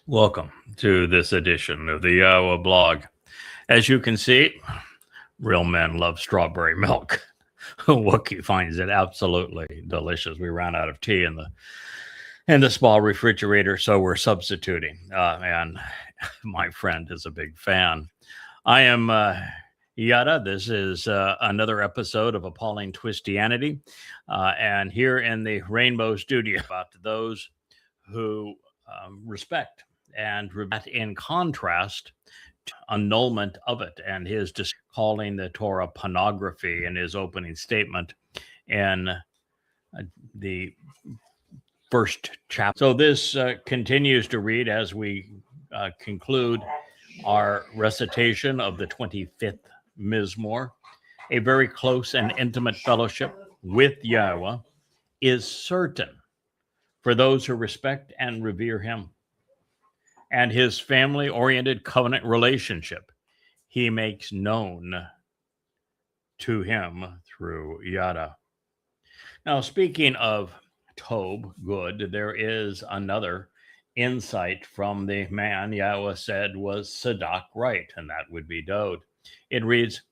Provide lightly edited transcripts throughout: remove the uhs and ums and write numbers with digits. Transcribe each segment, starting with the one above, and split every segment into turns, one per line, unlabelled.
Welcome to this edition of the Yahowah blog. As you can see, real men love strawberry milk. Wookie finds it absolutely delicious. We ran out of tea in the small refrigerator, so we're substituting. And my friend is a big fan. I am Yada. This is another episode of Appalling Twistianity. And here in the Rainbow Studio, about those who respect and in contrast to annulment of it, and his calling the Torah pornography in his opening statement in the first chapter. So this continues to read as we conclude our recitation of the 25th Mizmowr. A very close and intimate fellowship with Yahowah is certain for those who respect and revere him, and his family-oriented covenant relationship he makes known to him through Yada. Now, speaking of Tob, good, there is another insight from the man Yahowah said was Sadak right, and that would be Dowd. It reads,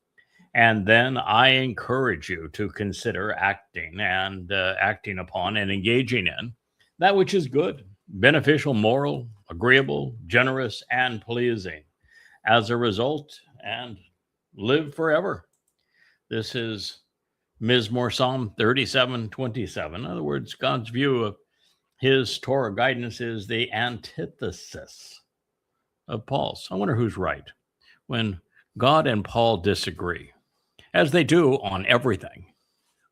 "And then I encourage you to consider acting upon and engaging in that which is good, beneficial, moral, agreeable, generous, and pleasing as a result, and live forever." This is Mizmowr Psalm 37:27. In other words, God's view of his Torah guidance is the antithesis of Paul's. I wonder who's right when God and Paul disagree, as they do on everything.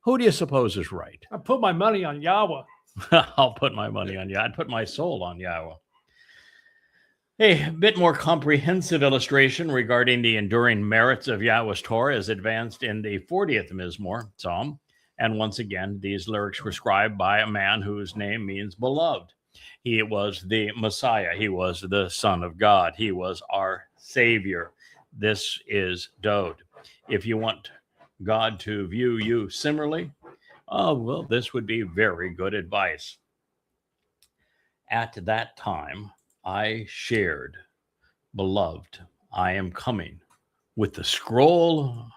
Who do you suppose is right?
I put my money on Yahowah.
I'll put my money on Yahowah. I'd put my soul on Yahowah. A bit more comprehensive illustration regarding the enduring merits of Yahowah's Torah is advanced in the 40th Mizmowr Psalm. And once again, these lyrics were scribed by a man whose name means beloved. He was the Messiah. He was the Son of God. He was our Savior. This is Dowd. If you want God to view you similarly, this would be very good advice. At that time, I shared, beloved, I am coming with the scroll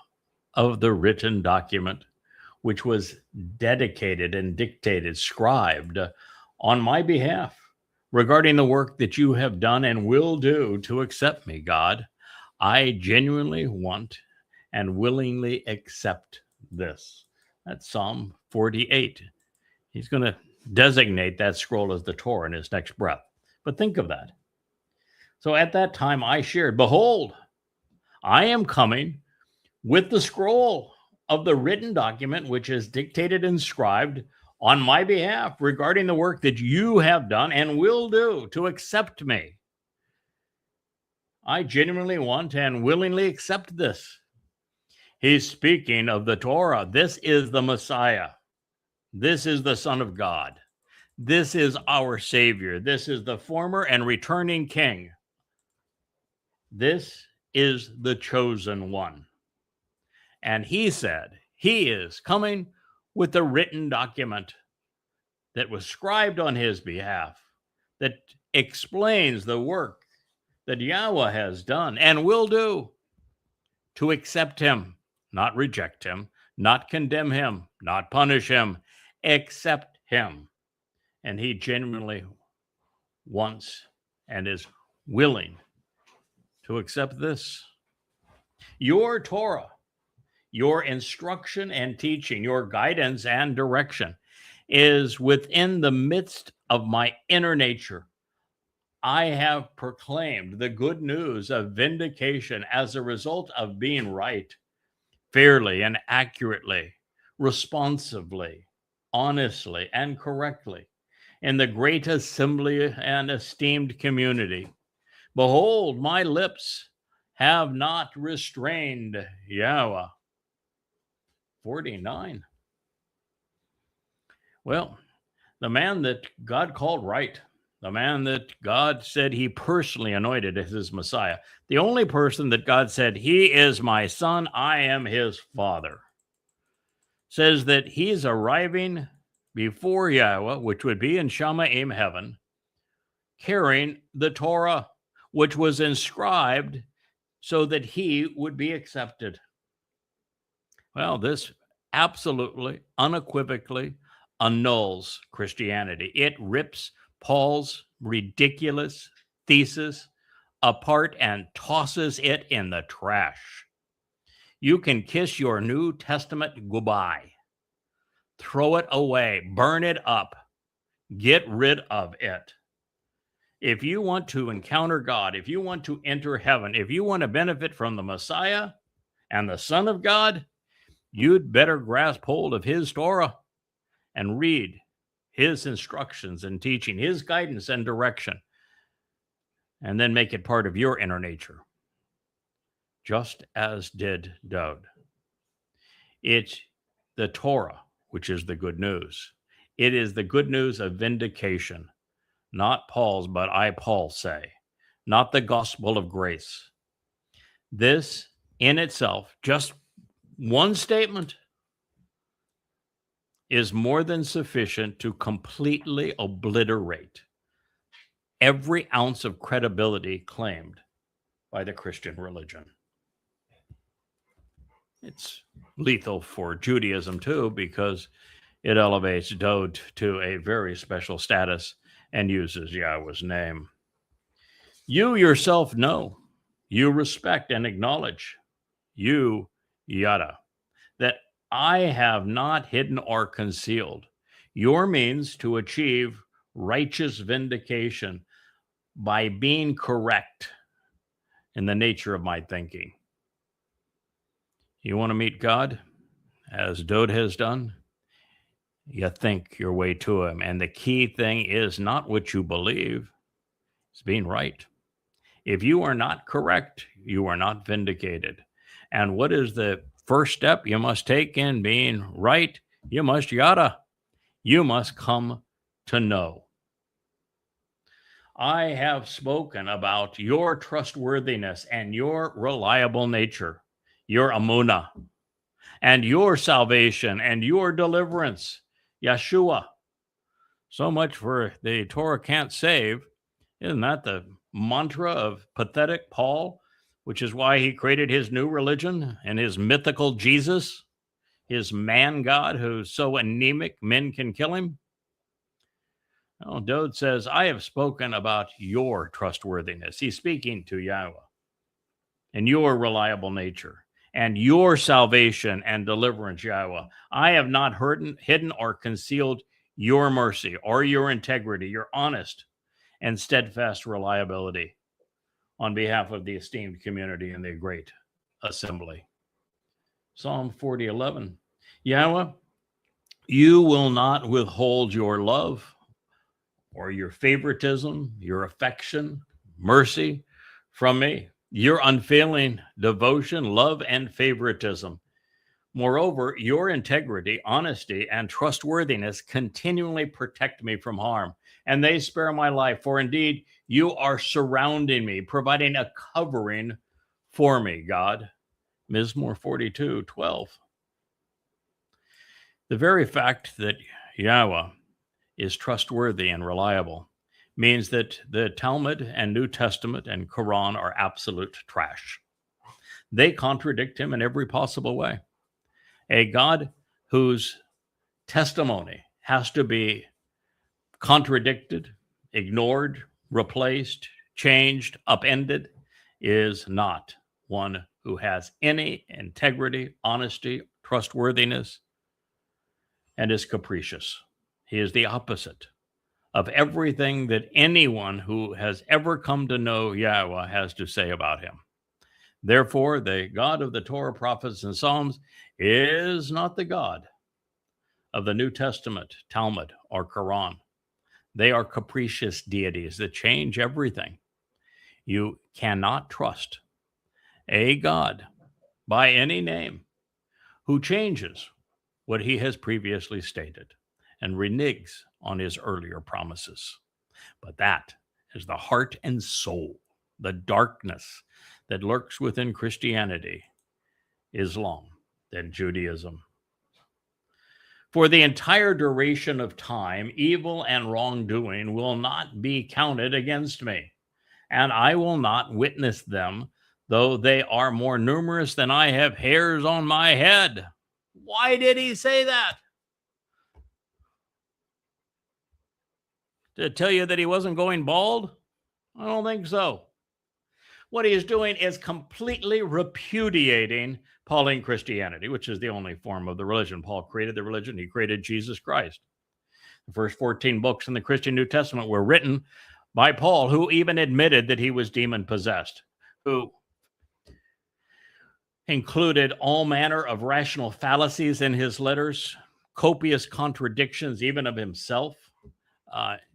of the written document, which was dedicated and dictated, scribed on my behalf regarding the work that you have done and will do to accept me, God. I genuinely want and willingly accept this. That's Psalm 48. He's going to designate that scroll as the Torah in his next breath. But think of that. So at that time I shared, behold, I am coming with the scroll of the written document, which is dictated and scribed on my behalf regarding the work that you have done and will do to accept me. I genuinely want and willingly accept this. He's speaking of the Torah. This is the Messiah. This is the Son of God. This is our Savior. This is the former and returning King. This is the chosen one. And he said he is coming with the written document that was scribed on his behalf, that explains the work that Yahowah has done and will do to accept him, not reject him, not condemn him, not punish him, accept him. And he genuinely wants and is willing to accept this. Your Torah, your instruction and teaching, your guidance and direction is within the midst of my inner nature. I have proclaimed the good news of vindication as a result of being right, fairly and accurately, responsively, honestly, and correctly in the great assembly and esteemed community. Behold, my lips have not restrained Yahowah. 49. Well, the man that God called right, the man that God said he personally anointed as his Messiah, the only person that God said, he is my son, I am his father, says that he's arriving before Yahowah, which would be in Shamayim heaven, carrying the Towrah, which was inscribed so that he would be accepted. Well, this absolutely, unequivocally annuls Christianity. It rips Paul's ridiculous thesis apart and tosses it in the trash. You can kiss your New Testament goodbye. Throw it away. Burn it up. Get rid of it. If you want to encounter God, if you want to enter heaven, if you want to benefit from the Messiah and the Son of God, you'd better grasp hold of his Towrah and read his instructions and teaching, his guidance and direction, and then make it part of your inner nature, just as did Dowd. It's the Towrah, which is the good news. It is the good news of vindication, not Paul's, but I, Paul, say, not the gospel of grace. This in itself, just one statement, is more than sufficient to completely obliterate every ounce of credibility claimed by the Christian religion. It's lethal for Judaism too, because it elevates Dowd to a very special status and uses Yahweh's name. You yourself know, you respect and acknowledge, you, yada, that I have not hidden or concealed your means to achieve righteous vindication by being correct in the nature of my thinking. You want to meet God, as Dowd has done? You think your way to him. And the key thing is not what you believe, it's being right. If you are not correct, you are not vindicated. And what is the first step you must take in being right? You must yada. You must come to know. I have spoken about your trustworthiness and your reliable nature, your amunah, and your salvation and your deliverance, Yeshua. So much for the Towrah can't save. Isn't that the mantra of pathetic Paul, which is why he created his new religion and his mythical Jesus, his man God who's so anemic men can kill him? Oh, Dowd says, I have spoken about your trustworthiness. He's speaking to Yahweh and your reliable nature and your salvation and deliverance, Yahweh. I have not hidden or concealed your mercy or your integrity, your honest and steadfast reliability on behalf of the esteemed community in the great assembly. Psalm 40:11. Yahweh, you will not withhold your love or your favoritism, your affection, mercy from me, your unfailing devotion, love, and favoritism. Moreover, your integrity, honesty, and trustworthiness continually protect me from harm, and they spare my life. For indeed, you are surrounding me, providing a covering for me, God. Mizmowr 42:12. The very fact that Yahweh is trustworthy and reliable means that the Talmud and New Testament and Quran are absolute trash. They contradict him in every possible way. A God whose testimony has to be contradicted, ignored, replaced, changed, upended is not one who has any integrity, honesty, trustworthiness, and is capricious. He is the opposite of everything that anyone who has ever come to know Yahweh has to say about him. Therefore, the God of the Torah, prophets, and Psalms is not the God of the New Testament, Talmud, or Quran. They are capricious deities that change everything. You cannot trust a God by any name who changes what he has previously stated and reneges on his earlier promises. But that is the heart and soul, the darkness that lurks within Christianity, Islam, and Judaism. For the entire duration of time, evil and wrongdoing will not be counted against me, and I will not witness them, though they are more numerous than I have hairs on my head. Why did he say that? To tell you that he wasn't going bald? I don't think so. What he is doing is completely repudiating Pauline Christianity, which is the only form of the religion. Paul created the religion. He created Jesus Christ. The first 14 books in the Christian New Testament were written by Paul, who even admitted that he was demon-possessed, who included all manner of rational fallacies in his letters, copious contradictions even of himself,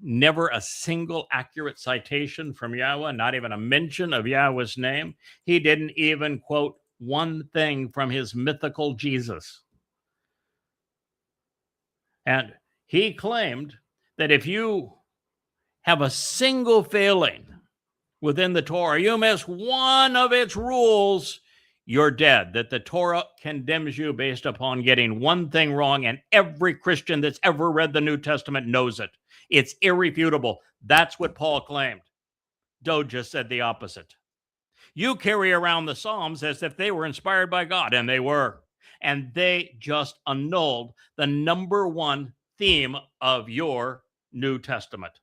never a single accurate citation from Yahweh, not even a mention of Yahweh's name. He didn't even quote one thing from his mythical Jesus. And he claimed that if you have a single failing within the Torah, you miss one of its rules, you're dead, that the Torah condemns you based upon getting one thing wrong, and every Christian that's ever read the New Testament knows it. It's irrefutable. That's what Paul claimed. Dowd just said the opposite. You carry around the Psalms as if they were inspired by God, and they were. And they just annulled the number one theme of your New Testament,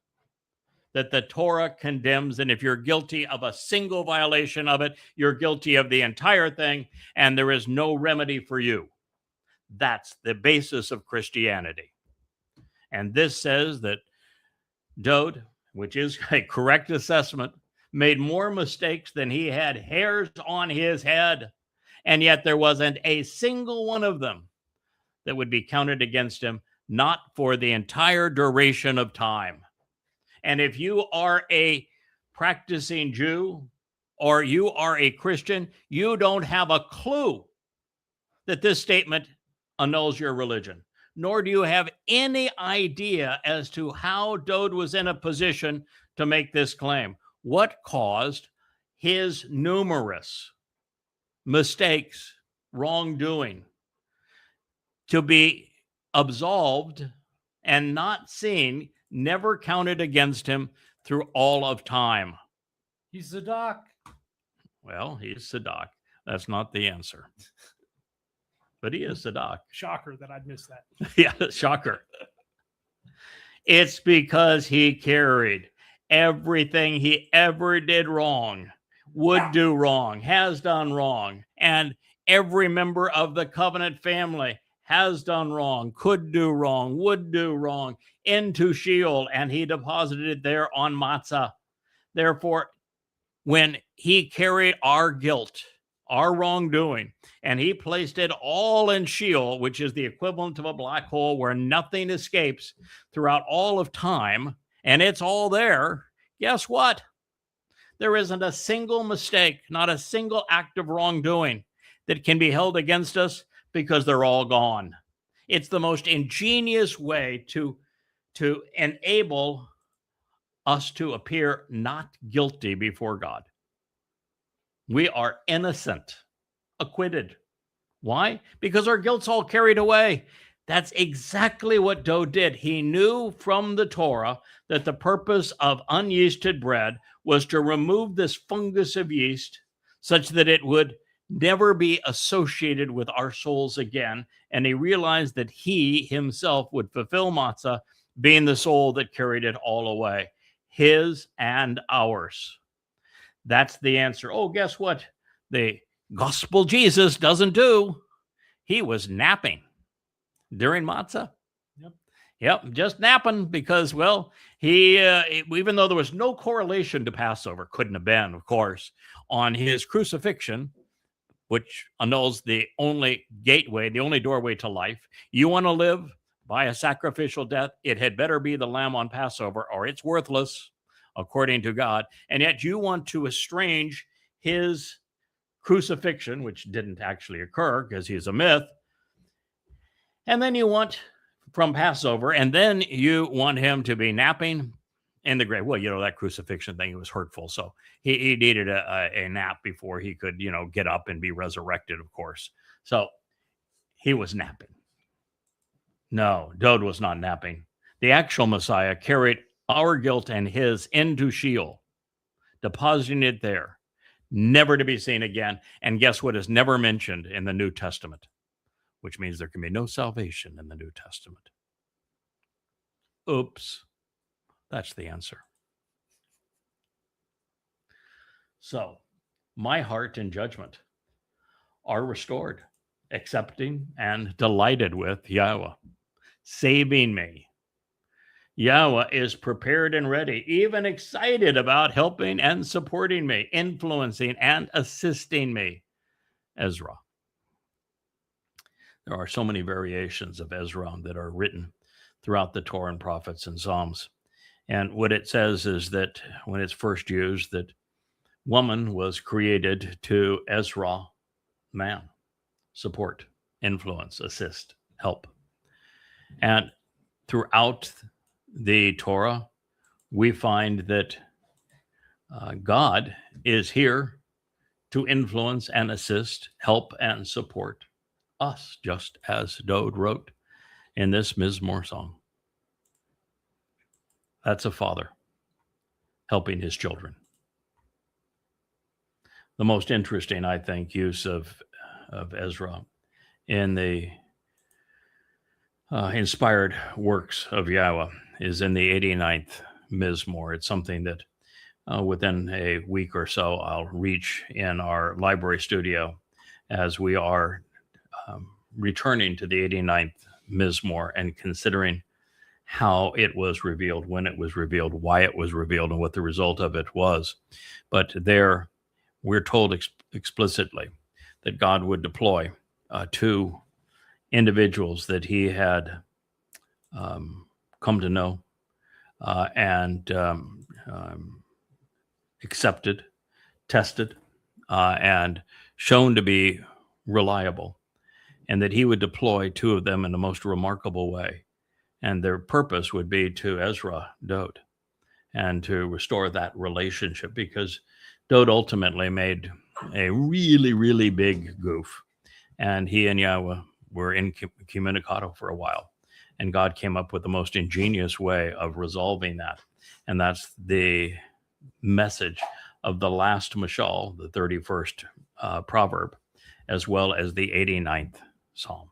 that the Torah condemns, and if you're guilty of a single violation of it, you're guilty of the entire thing, and there is no remedy for you. That's the basis of Christianity. And this says that Dowd, which is a correct assessment, made more mistakes than he had hairs on his head, and yet there wasn't a single one of them that would be counted against him, not for the entire duration of time. And if you are a practicing Jew or you are a Christian, you don't have a clue that this statement annuls your religion, nor do you have any idea as to how Dowd was in a position to make this claim. What caused his numerous mistakes, wrongdoing, to be absolved and not seen, never counted against him through all of time?
He's Zadok.
Well, he's Zadok. That's not the answer. But he is Zadok.
Shocker that I'd miss that.
Yeah, shocker. It's because he carried everything he ever did wrong, would do wrong, has done wrong, and every member of the covenant family has done wrong, could do wrong, would do wrong, into Sheol, and he deposited it there on Matsah. Therefore, when he carried our guilt, our wrongdoing, and he placed it all in Sheol, which is the equivalent of a black hole where nothing escapes throughout all of time, and it's all there, guess what? There isn't a single mistake, not a single act of wrongdoing that can be held against us, because they're all gone. It's the most ingenious way to enable us to appear not guilty before God. We are innocent, acquitted. Why? Because our guilt's all carried away. That's exactly what Dowd did. He knew from the Torah that the purpose of unyeasted bread was to remove this fungus of yeast such that it would never be associated with our souls again. And he realized that he himself would fulfill Matzah, being the soul that carried it all away, his and ours. That's the answer. Oh, guess what? The gospel Jesus doesn't do. He was napping during Matzah. Yep, just napping because, well, he, even though there was no correlation to Passover, couldn't have been, of course, on his crucifixion, which annuls the only gateway, the only doorway to life. You want to live by a sacrificial death, it had better be the lamb on Passover, or it's worthless, according to God. And yet you want to estrange his crucifixion, which didn't actually occur because he's a myth. And then you want from Passover, and then you want him to be napping in the grave. Well, that crucifixion thing, it was hurtful. So he needed a nap before he could, get up and be resurrected, of course. So he was napping. No, Dowd was not napping. The actual Messiah carried our guilt and his into Sheol, depositing it there, never to be seen again. And guess what is never mentioned in the New Testament? Which means there can be no salvation in the New Testament. Oops. That's the answer. So, my heart and judgment are restored, accepting and delighted with Yahowah, saving me. Yahowah is prepared and ready, even excited about helping and supporting me, influencing and assisting me. Ezra. There are so many variations of Ezra that are written throughout the Torah and prophets and Psalms. And what it says is that when it's first used, that woman was created to Ezra, man, support, influence, assist, help. And throughout the Torah, we find that God is here to influence and assist, help and support us, just as Dowd wrote in this Mizmowr song. That's a father helping his children. The most interesting, I think, use of Ezra in the inspired works of Yahowah is in the 89th Mizmowr. It's something that within a week or so I'll reach in our library studio as we are returning to the 89th Mizmowr and considering how it was revealed, when it was revealed, why it was revealed, and what the result of it was. But there, we're told explicitly that God would deploy two individuals that he had come to know and accepted, tested, and shown to be reliable, and that he would deploy two of them in the most remarkable way. And their purpose would be to Ezra Dowd and to restore that relationship, because Dowd ultimately made a really, really big goof. And he and Yahowah were incommunicado for a while. And God came up with the most ingenious way of resolving that. And that's the message of the last Mashal, the 31st proverb, as well as the 89th Psalm.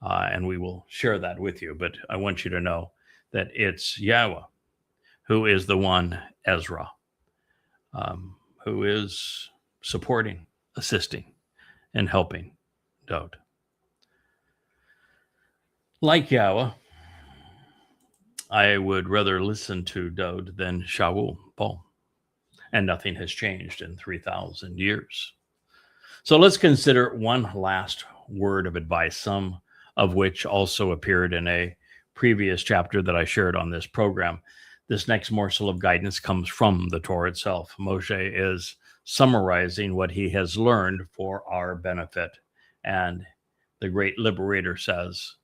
And we will share that with you. But I want you to know that it's Yahowah who is the one, Ezra, who is supporting, assisting, and helping Dowd. Like Yahowah, I would rather listen to Dowd than Shaul, Paul. And nothing has changed in 3,000 years. So let's consider one last word of advice, some of which also appeared in a previous chapter that I shared on this program. This next morsel of guidance comes from the Torah itself. Moshe is summarizing what he has learned for our benefit. And the great liberator says,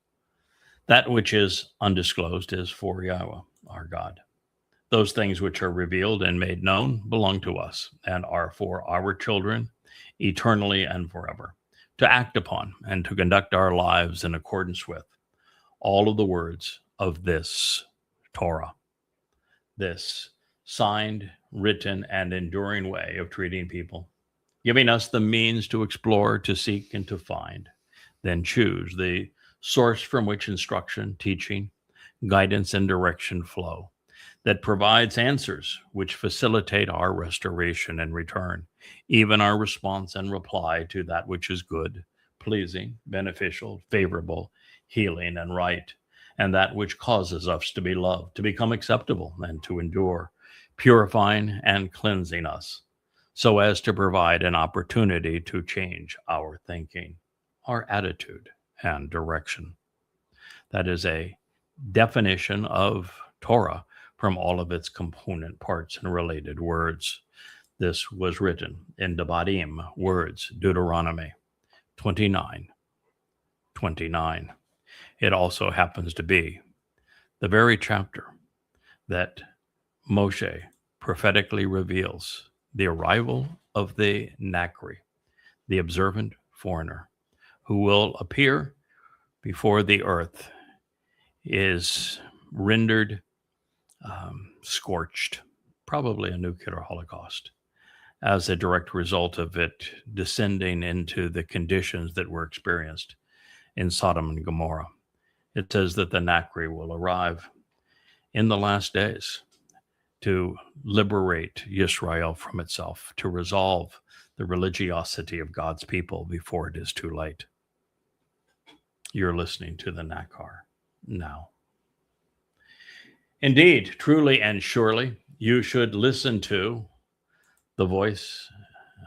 that which is undisclosed is for Yahowah, our God. Those things which are revealed and made known belong to us and are for our children eternally and forever, to act upon and to conduct our lives in accordance with all of the words of this Torah, this signed, written, and enduring way of treating people, giving us the means to explore, to seek, and to find, then choose the source from which instruction, teaching, guidance, and direction flow, that provides answers which facilitate our restoration and return, even our response and reply to that which is good, pleasing, beneficial, favorable, healing, and right, and that which causes us to be loved, to become acceptable, and to endure, purifying and cleansing us, so as to provide an opportunity to change our thinking, our attitude, and direction. That is a definition of Torah from all of its component parts and related words. This was written in Dabarym words, Deuteronomy 29:29. It also happens to be the very chapter that Moshe prophetically reveals the arrival of the Nakri, the observant foreigner, who will appear before the earth is rendered scorched, probably a nuclear holocaust, as a direct result of it descending into the conditions that were experienced in Sodom and Gomorrah. It says that the Nakri will arrive in the last days to liberate Israel from itself, to resolve the religiosity of God's people before it is too late. You're listening to the Nakar now. Indeed, truly and surely, you should listen to the voice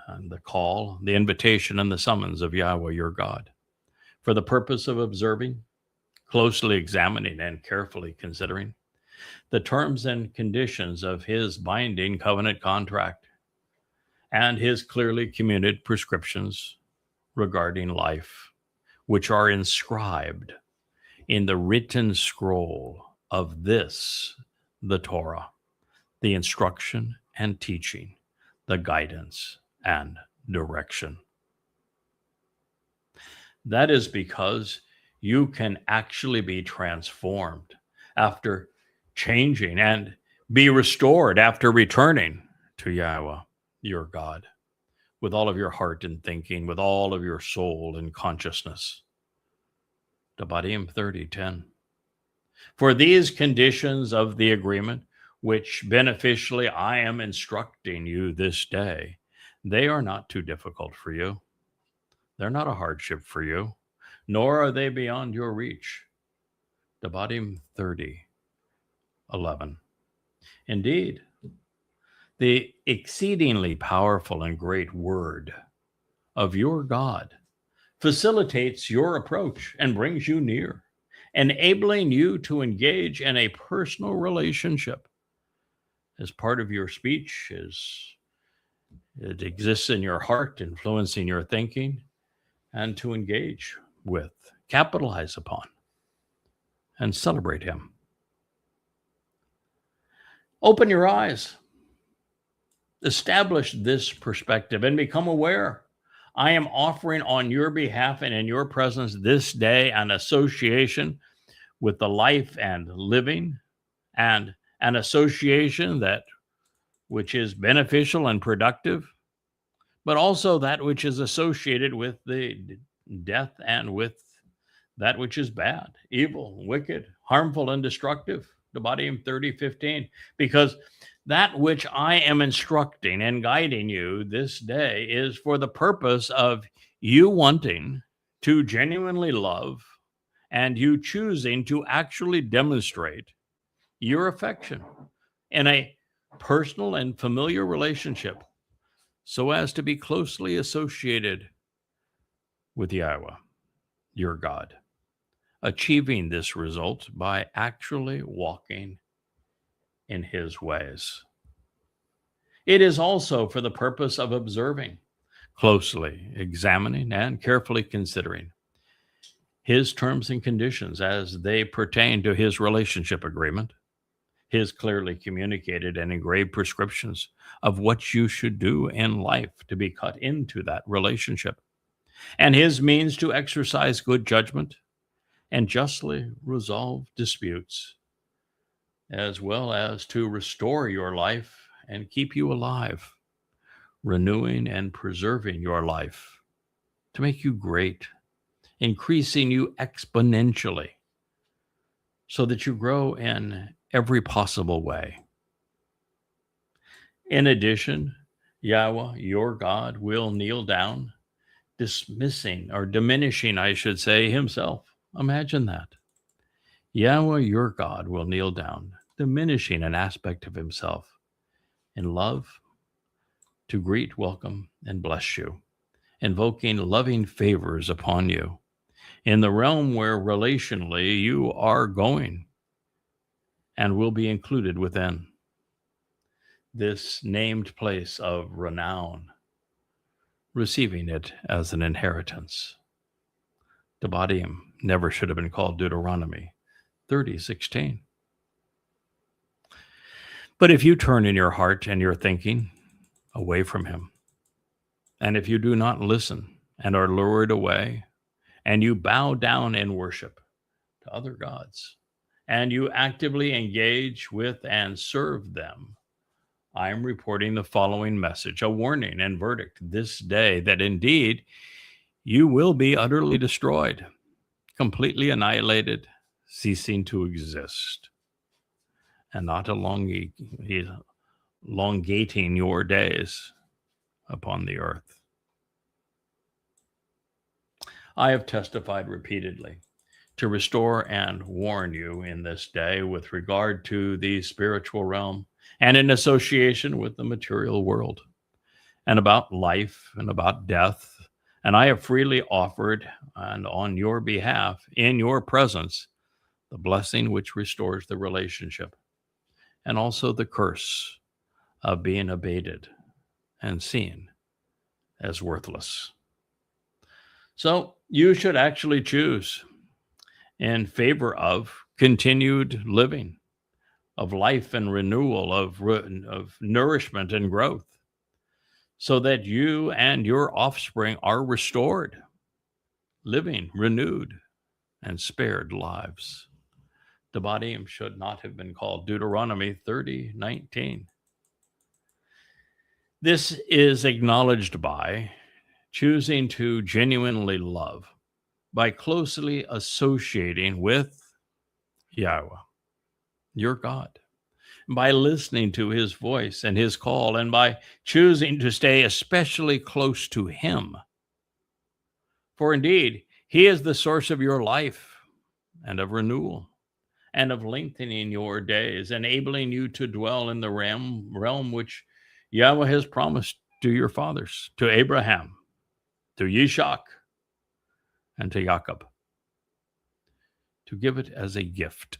and the call, the invitation and the summons of Yahweh your God, for the purpose of observing, closely examining, and carefully considering the terms and conditions of his binding covenant contract and his clearly communicated prescriptions regarding life, which are inscribed in the written scroll of this, the Towrah, the instruction and teaching, the guidance and direction. That is because you can actually be transformed after changing and be restored after returning to Yahweh, your God, with all of your heart and thinking, with all of your soul and consciousness. Dabarym 30:10. For these conditions of the agreement, which beneficially I am instructing you this day, they are not too difficult for you. They're not a hardship for you, nor are they beyond your reach. Dabarym 30:11. Indeed, the exceedingly powerful and great word of your God facilitates your approach and brings you near, enabling you to engage in a personal relationship as part of your speech, as it exists in your heart, influencing your thinking, and to engage with, capitalize upon, and celebrate him. Open your eyes, establish this perspective, and become aware. I am offering on your behalf and in your presence this day an association with the life and living, and an association that which is beneficial and productive, but also that which is associated with the death and with that which is bad, evil, wicked, harmful, and destructive. Verbatim 30:15. Because that which I am instructing and guiding you this day is for the purpose of you wanting to genuinely love and you choosing to actually demonstrate your affection in a personal and familiar relationship so as to be closely associated with Yahweh, your God, achieving this result by actually walking in his ways. It is also for the purpose of observing, closely examining, and carefully considering his terms and conditions as they pertain to his relationship agreement, his clearly communicated and engraved prescriptions of what you should do in life to be cut into that relationship, and his means to exercise good judgment and justly resolve disputes, as well as to restore your life and keep you alive, renewing and preserving your life to make you great, increasing you exponentially so that you grow in every possible way. In addition, Yahweh, your God, will kneel down, dismissing or diminishing, I should say, himself. Imagine that. Yahweh, your God, will kneel down, diminishing an aspect of himself in love to greet, welcome, and bless you, invoking loving favors upon you in the realm where relationally you are going and will be included within this named place of renown, receiving it as an inheritance. Dabarym never should have been called Deuteronomy 30:16. But if you turn in your heart and your thinking away from him, and if you do not listen and are lured away, and you bow down in worship to other gods, and you actively engage with and serve them, I am reporting the following message, a warning and verdict this day that indeed you will be utterly destroyed, completely annihilated, ceasing to exist, and not elongating your days upon the earth. I have testified repeatedly to restore and warn you in this day with regard to the spiritual realm and in association with the material world, and about life and about death. And I have freely offered, and on your behalf, in your presence, the blessing which restores the relationship, and also the curse of being abated and seen as worthless. So you should actually choose in favor of continued living, of life and renewal, of nourishment and growth, so that you and your offspring are restored, living, renewed, and spared lives. Dabarym should not have been called Deuteronomy 30:19. This is acknowledged by choosing to genuinely love, by closely associating with Yahowah, your God, by listening to his voice and his call, and by choosing to stay especially close to him. For indeed, he is the source of your life and of renewal and of lengthening your days, enabling you to dwell in the realm which Yahowah has promised to your fathers, to Abraham, to Yishak, and to Jacob, to give it as a gift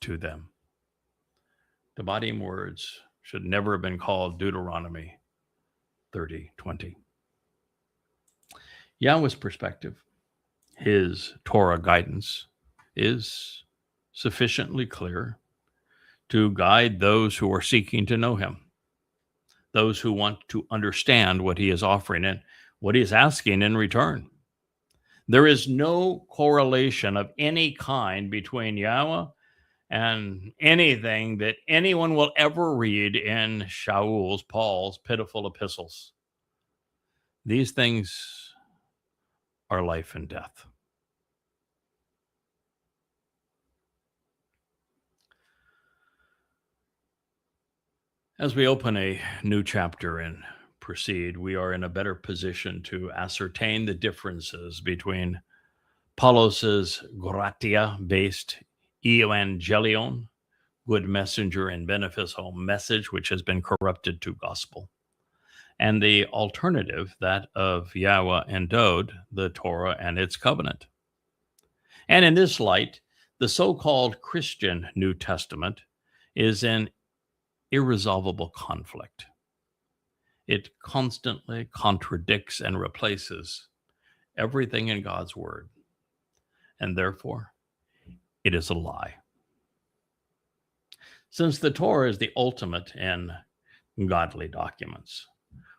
to them. The Babylonian words should never have been called Deuteronomy 30:20. Yahweh's perspective, his Towrah guidance, is sufficiently clear to guide those who are seeking to know him, those who want to understand what he is offering and what he is asking in return. There is no correlation of any kind between Yahowah and anything that anyone will ever read in Shaul's, Paul's pitiful epistles. These things are life and death. As we open a new chapter and proceed, we are in a better position to ascertain the differences between Paulos's gratia-based euangelion, good messenger and beneficial message, which has been corrupted to gospel, and the alternative, that of Yahowah and Dowd, the Towrah and its covenant. And in this light, the so-called Christian New Testament is an irresolvable conflict. It constantly contradicts and replaces everything in God's word, and therefore it is a lie. Since the Torah is the ultimate in godly documents,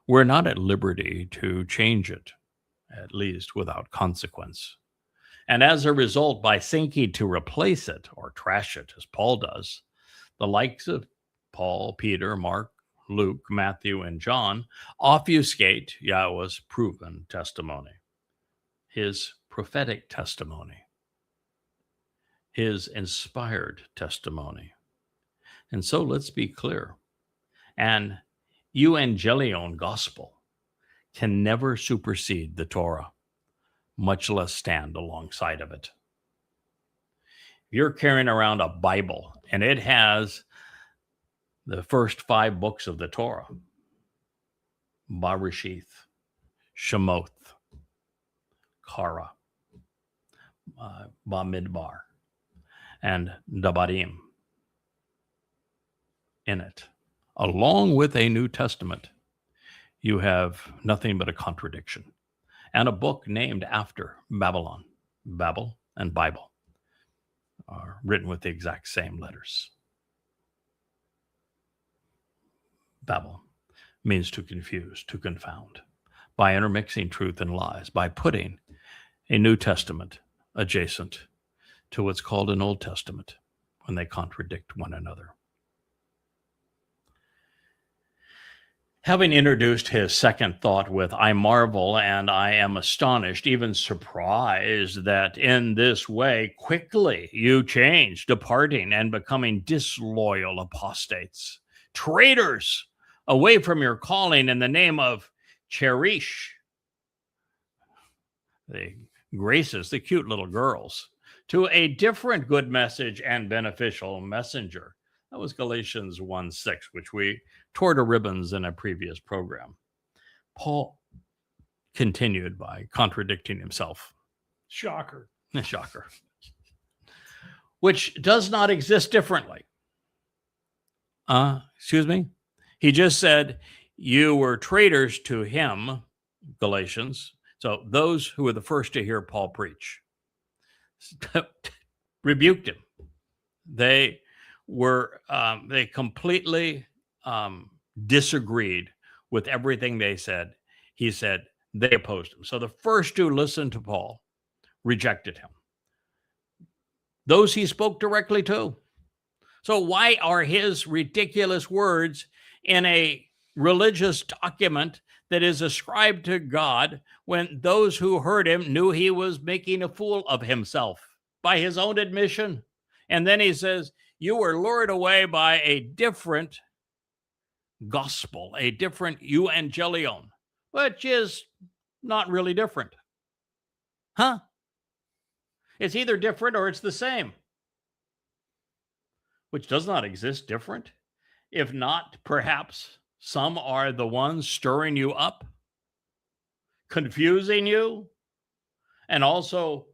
we're not at liberty to change it, at least without consequence. And as a result, by thinking to replace it or trash it, as Paul does, the likes of Paul, Peter, Mark, Luke, Matthew, and John obfuscate Yahweh's proven testimony, his prophetic testimony, his inspired testimony. And so let's be clear. An euangelion gospel can never supersede the Torah, much less stand alongside of it. If you're carrying around a Bible and it has the first 5 books of the Torah, Bereshith, Shemot, Kara, Bamidbar, and Dabarym in it, along with a New Testament, you have nothing but a contradiction. And a book named after Babylon, Babel and Bible, are written with the exact same letters. Babel means to confuse, to confound, by intermixing truth and lies, by putting a New Testament adjacent to what's called an Old Testament when they contradict one another. Having introduced his second thought with, I marvel and I am astonished, even surprised that in this way quickly you change, departing and becoming disloyal apostates, traitors away from your calling in the name of cherish, the graces, the cute little girls, to a different good message and beneficial messenger. That was Galatians 1:6, which we tore to ribbons in a previous program. Paul continued by contradicting himself.
Shocker.
Shocker. Which does not exist differently. Excuse me? He just said, you were traitors to him, Galatians. So those who were the first to hear Paul preach rebuked him. They completely disagreed with everything they said. He said they opposed him. So the first to listen to Paul rejected him. Those he spoke directly to. So why are his ridiculous words in a religious document that is ascribed to God when those who heard him knew he was making a fool of himself by his own admission? And then he says, you were lured away by a different gospel, a different euangelion, which is not really different. Huh? It's either different or it's the same, which does not exist different. If not, perhaps some are the ones stirring you up, confusing you, and also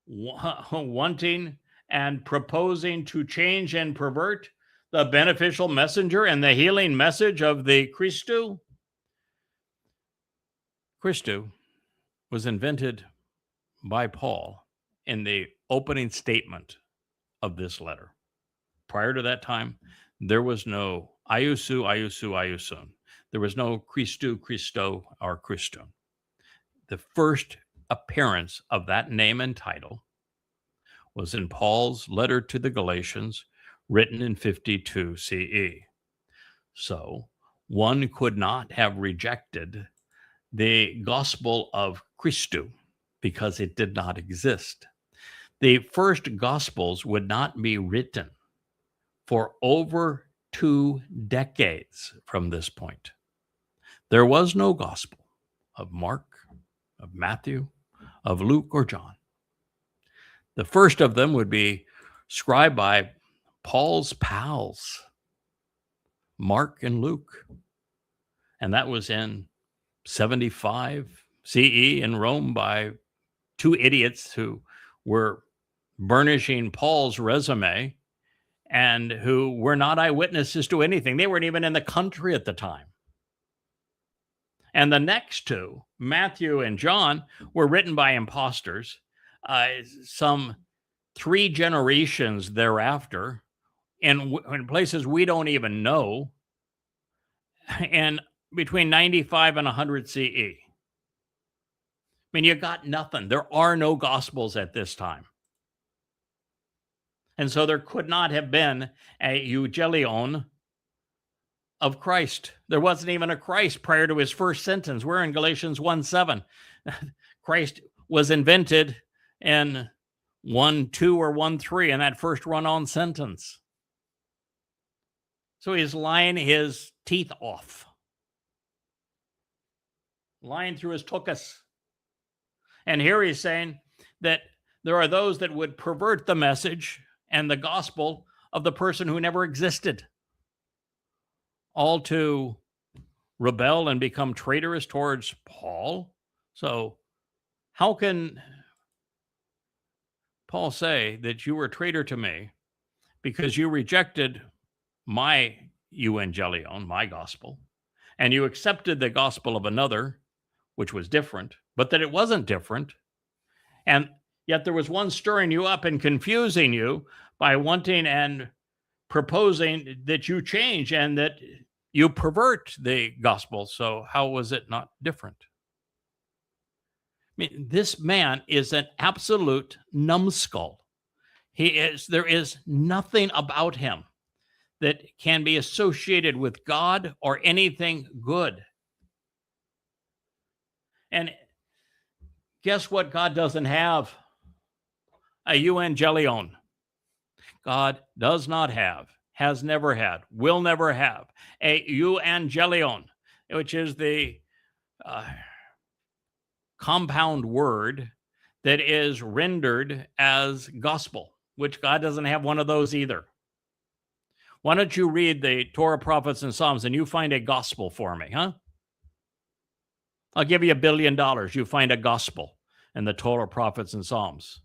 wanting and proposing to change and pervert the beneficial messenger and the healing message of the Christu. Christu was invented by Paul in the opening statement of this letter. Prior to that time, there was no iusu, iusu, iusun. There was no Christu, Christo, or Christun. The first appearance of that name and title was in Paul's letter to the Galatians, written in 52 CE. So one could not have rejected the gospel of Christu because it did not exist. The first gospels would not be written for over 2 decades from this point. There was no gospel of Mark, of Matthew, of Luke, or John. The first of them would be scribed by Paul's pals, Mark and Luke. And that was in 75 CE in Rome by 2 idiots who were burnishing Paul's resume and who were not eyewitnesses to anything. They weren't even in the country at the time. And the next 2, Matthew and John, were written by imposters. Some 3 generations thereafter, in places we don't even know, and between 95 and 100 CE. I mean, you got nothing. There are no gospels at this time. And so there could not have been a euangelion of Christ. There wasn't even a Christ prior to his first sentence. We're in Galatians 1:7. Christ was invented in 1:2 or 1:3 in that first run-on sentence. So he's lying his teeth off, lying through his tuchus. And here he's saying that there are those that would pervert the message and the gospel of the person who never existed, all to rebel and become traitorous towards Paul. So how can Paul say that you were a traitor to me because you rejected my euangelion, my gospel, and you accepted the gospel of another, which was different, but that it wasn't different, and yet there was one stirring you up and confusing you by wanting and proposing that you change and that you pervert the gospel. So how was it not different? I mean, this man is an absolute numbskull. There is nothing about him that can be associated with God or anything good. And guess what God doesn't have? A euangelion. God does not have, has never had, will never have a euangelion, which is the compound word that is rendered as gospel, which God doesn't have one of those either. Why don't you read the Torah, prophets, and Psalms and you find a gospel for me, huh? I'll give you $1 billion. You find a gospel in the Torah, prophets, and Psalms.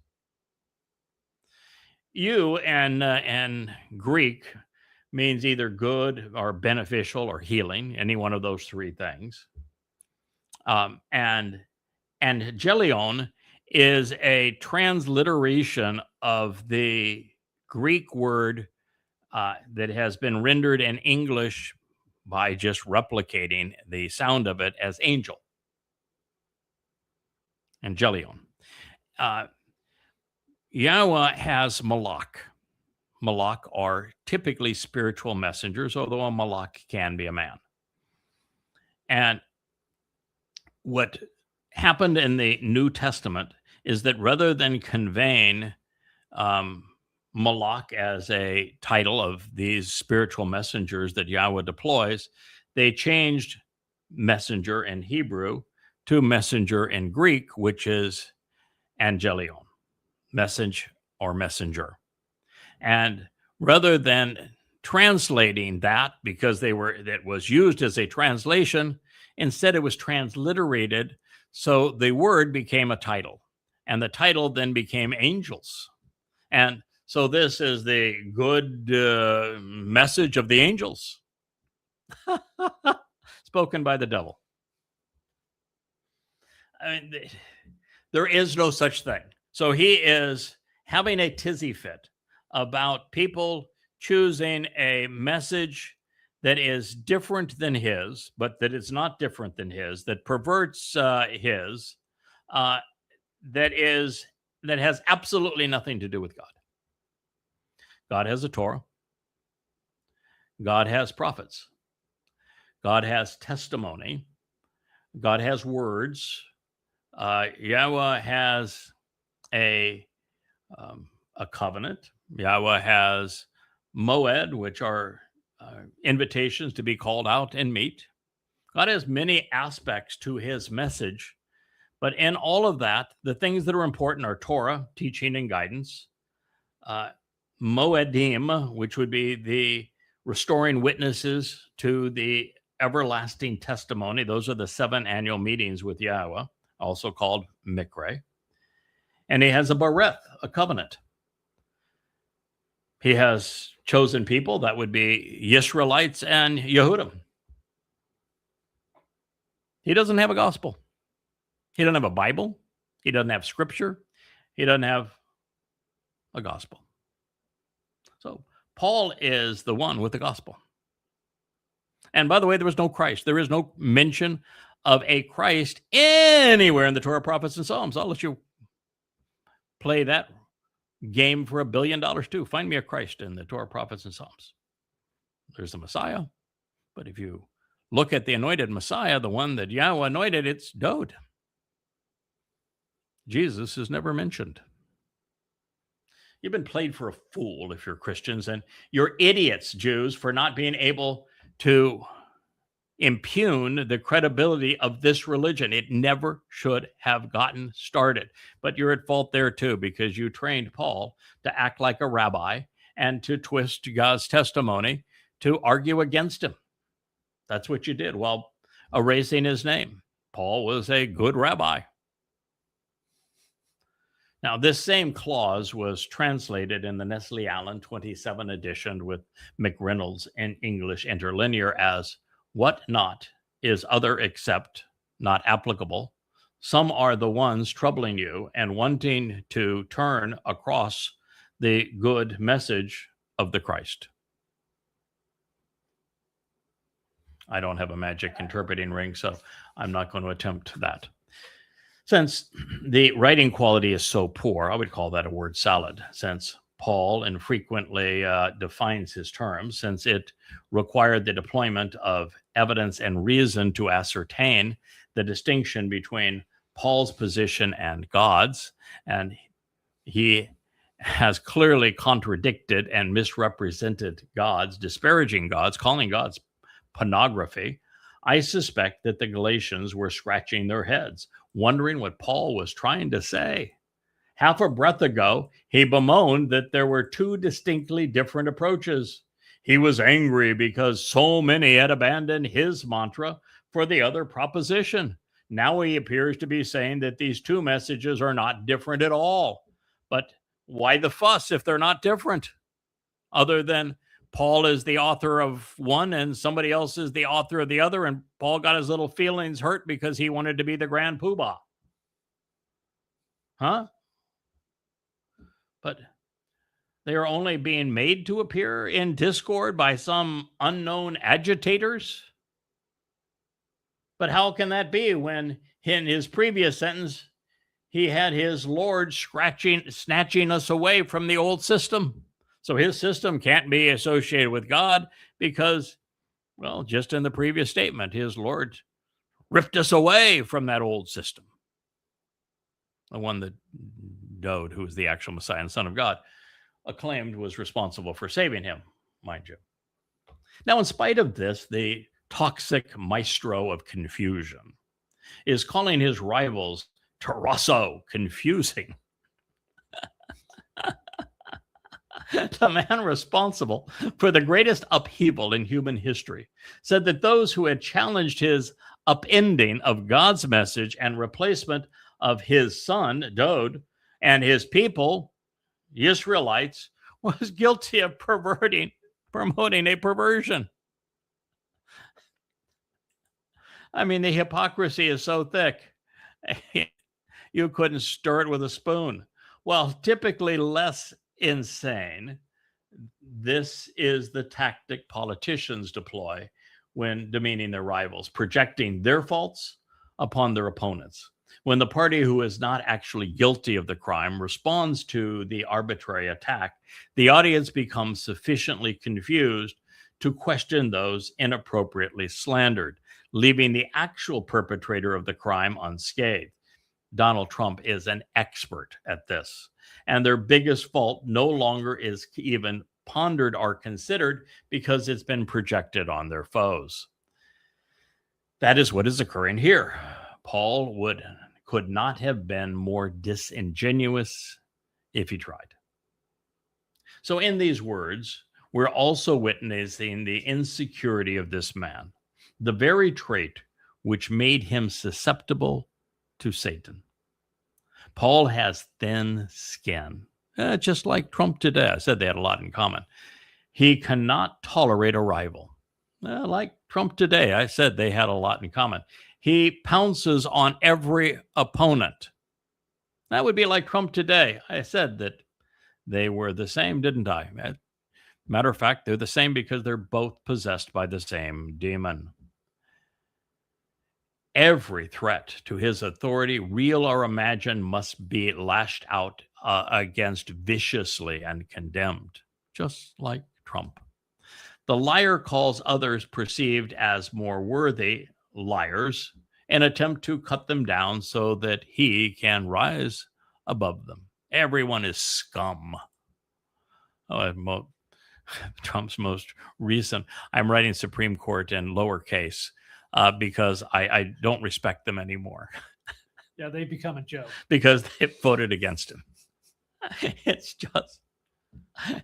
You and Greek means either good or beneficial or healing, any one of those three things. And angelion is a transliteration of the Greek word that has been rendered in English by just replicating the sound of it as angel. Angelion. Yahowah has malak. Malak are typically spiritual messengers, although a malak can be a man. And what happened in the New Testament is that rather than conveying malak as a title of these spiritual messengers that Yahowah deploys, they changed messenger in Hebrew to messenger in Greek, which is angelion, message or messenger. And rather than translating that, because that was used as a translation, instead it was transliterated, so the word became a title, and the title then became angels. And so this is the good message of the angels, spoken by the devil. I mean, there is no such thing. So he is having a tizzy fit about people choosing a message that is different than his, but that is not different than his, that perverts his, that has absolutely nothing to do with God. God has a Torah. God has prophets. God has testimony. God has words. Yahowah has a covenant. Yahowah has moed, which are invitations to be called out and meet. God has many aspects to his message, but in all of that, the things that are important are Torah, teaching and guidance, moedim, which would be the restoring witnesses to the everlasting testimony. Those are the 7 annual meetings with Yahowah, also called Mikre. And he has a bareth, a covenant. He has chosen people, that would be Yisraelites and Yehudim. He doesn't have a gospel. He doesn't have a Bible. He doesn't have scripture. He doesn't have a gospel. So Paul is the one with the gospel. And by the way, there was no Christ. There is no mention of a Christ anywhere in the Torah, prophets, and Psalms. I'll let you play that game for $1 billion too. Find me a Christ in the Torah, prophets, and Psalms. There's the Messiah. But if you look at the anointed Messiah, the one that Yahowah anointed, it's Dowd. Jesus is never mentioned. You've been played for a fool if you're Christians, and you're idiots, Jews, for not being able to impugn the credibility of this religion. It never should have gotten started. But you're at fault there too, because you trained Paul to act like a rabbi and to twist God's testimony to argue against him. That's what you did while erasing his name. Paul was a good rabbi. Now, this same clause was translated in the Nestle Allen 27 edition with McReynolds in English interlinear as, "What not is other except not applicable. Some are the ones troubling you and wanting to turn across the good message of the Christ." I don't have a magic interpreting ring, so I'm not going to attempt that. Since the writing quality is so poor, I would call that a word salad, since Paul infrequently defines his terms, since it required the deployment of evidence and reason to ascertain the distinction between Paul's position and God's, and he has clearly contradicted and misrepresented God's, disparaging God's, calling God's pornography. I suspect that the Galatians were scratching their heads, wondering what Paul was trying to say. Half a breath ago, he bemoaned that there were two distinctly different approaches. He was angry because so many had abandoned his mantra for the other proposition. Now he appears to be saying that these two messages are not different at all. But why the fuss if they're not different? Other than Paul is the author of one and somebody else is the author of the other, and Paul got his little feelings hurt because he wanted to be the grand poobah. Huh? But they are only being made to appear in discord by some unknown agitators. But how can that be when in his previous sentence, he had his Lord snatching us away from the old system? So his system can't be associated with God because, well, just in the previous statement, his Lord ripped us away from that old system. The one that Dowd, who was the actual Messiah and Son of God, acclaimed was responsible for saving him, mind you. Now, in spite of this, the toxic maestro of confusion is calling his rivals Towrah confusing. The man responsible for the greatest upheaval in human history said that those who had challenged his upending of God's message and replacement of his son, Dowd, and his people, the Israelites, was guilty of promoting a perversion. I mean, the hypocrisy is so thick, you couldn't stir it with a spoon. Well, typically less insane, this is the tactic politicians deploy when demeaning their rivals, projecting their faults upon their opponents. When the party who is not actually guilty of the crime responds to the arbitrary attack, the audience becomes sufficiently confused to question those inappropriately slandered, leaving the actual perpetrator of the crime unscathed. Donald Trump is an expert at this, and their biggest fault no longer is even pondered or considered because it's been projected on their foes. That is what is occurring here. Paul could not have been more disingenuous if he tried. So in these words, we're also witnessing the insecurity of this man, the very trait which made him susceptible to Satan. Paul has thin skin, just like Trump today. I said they had a lot in common. He cannot tolerate a rival. Like Trump today, I said they had a lot in common. He pounces on every opponent. That would be like Trump today. I said that they were the same, didn't I? Matter of fact, they're the same because they're both possessed by the same demon. Every threat to his authority, real or imagined, must be lashed out against viciously and condemned, just like Trump. The liar calls others perceived as more worthy liars and attempt to cut them down so that he can rise above them. Everyone is scum. Trump's most recent, I'm writing Supreme Court in lowercase because I don't respect them anymore.
Yeah, they become a joke.
Because they voted against him.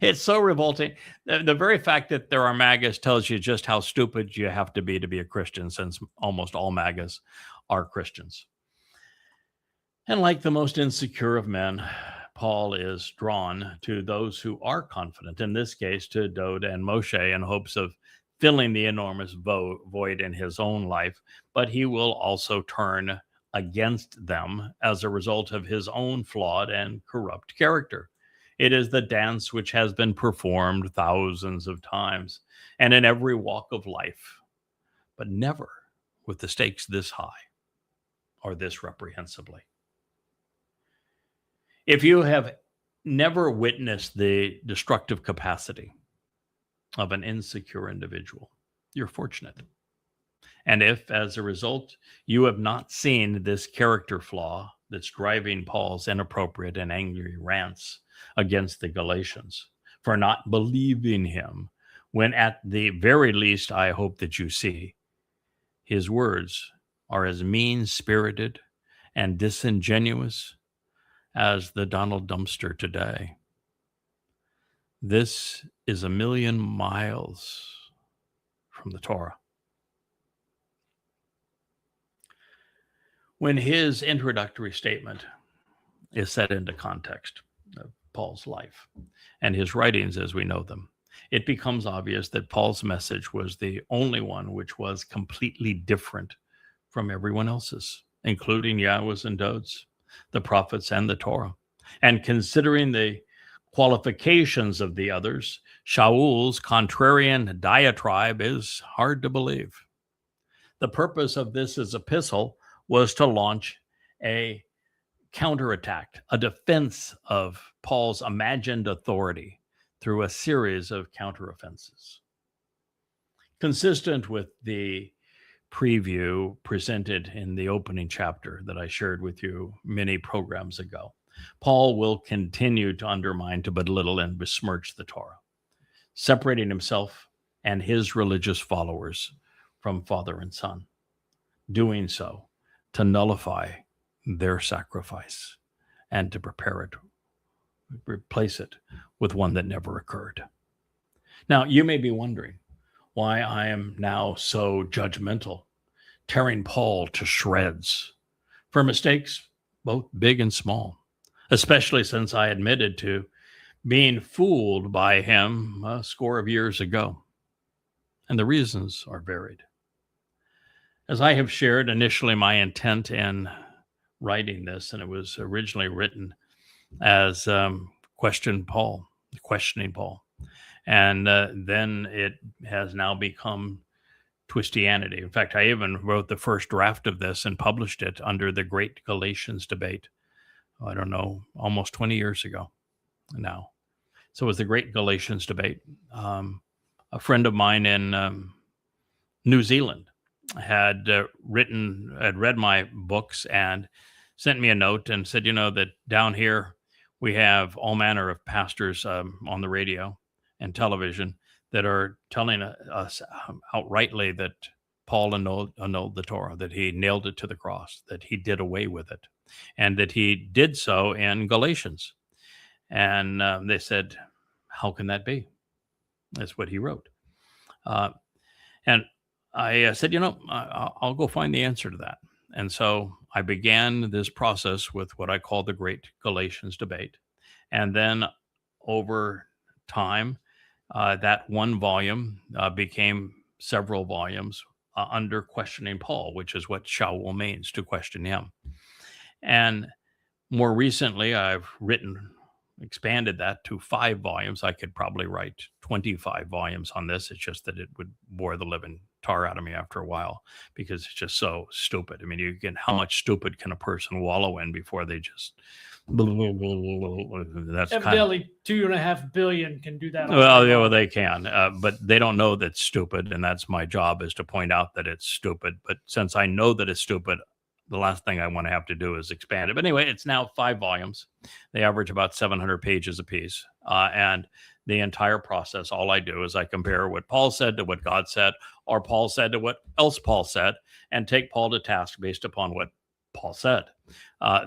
It's so revolting. The very fact that there are MAGAs tells you just how stupid you have to be a Christian, since almost all MAGAs are Christians. And like the most insecure of men, Paul is drawn to those who are confident, in this case to Dowd and Moshe, in hopes of filling the enormous void in his own life, but he will also turn against them as a result of his own flawed and corrupt character. It is the dance which has been performed thousands of times and in every walk of life, but never with the stakes this high or this reprehensibly. If you have never witnessed the destructive capacity of an insecure individual, you're fortunate. And if, as a result, you have not seen this character flaw that's driving Paul's inappropriate and angry rants against the Galatians for not believing him, when at the very least, I hope that you see his words are as mean-spirited and disingenuous as the Donald Dumpster today. This is a million miles from the Towrah. When his introductory statement is set into context of Paul's life and his writings as we know them, it becomes obvious that Paul's message was the only one which was completely different from everyone else's, including Yahowah's and Dowd's, the prophets, and the Towrah. And considering the qualifications of the others, Shaul's contrarian diatribe is hard to believe. The purpose of this epistle was to launch a counterattack, a defense of Paul's imagined authority through a series of counteroffenses. Consistent with the preview presented in the opening chapter that I shared with you many programs ago, Paul will continue to undermine, to belittle, and besmirch the Towrah, separating himself and his religious followers from Father and Son, doing so to nullify their sacrifice and to replace it with one that never occurred. Now, you may be wondering why I am now so judgmental, tearing Paul to shreds for mistakes, both big and small, especially since I admitted to being fooled by him a score of years ago. And the reasons are varied. As I have shared initially, my intent in writing this, and it was originally written as questioning Paul. And then it has now become Twistianity. In fact, I even wrote the first draft of this and published it under the Great Galatians debate. I don't know, almost 20 years ago now. So it was the Great Galatians debate. A friend of mine in New Zealand had read my books and sent me a note and said, that down here we have all manner of pastors on the radio and television that are telling us outrightly that Paul annulled the Towrah, that he nailed it to the cross, that he did away with it, and that he did so in Galatians. And they said, how can that be? That's what he wrote. And I said, I'll go find the answer to that. And so I began this process with what I call the Great Galatians debate. And then over time, that one volume became several volumes under questioning Paul, which is what Shaul means, to question him. And more recently, I've expanded that to 5 volumes. I could probably write 25 volumes on this. It's just that it would bore the living tar out of me after a while because it's just so stupid. I mean, how much stupid can a person wallow in before they just... That's
evidently 2.5 billion can do that.
Well, they can, but they don't know that's stupid, and that's my job, is to point out that it's stupid. But since I know that it's stupid, the last thing I want to have to do is expand it. But anyway, it's now 5 volumes. They average about 700 pages apiece. And the entire process, all I do is I compare what Paul said to what God said, or Paul said to what else Paul said, and take Paul to task based upon what Paul said.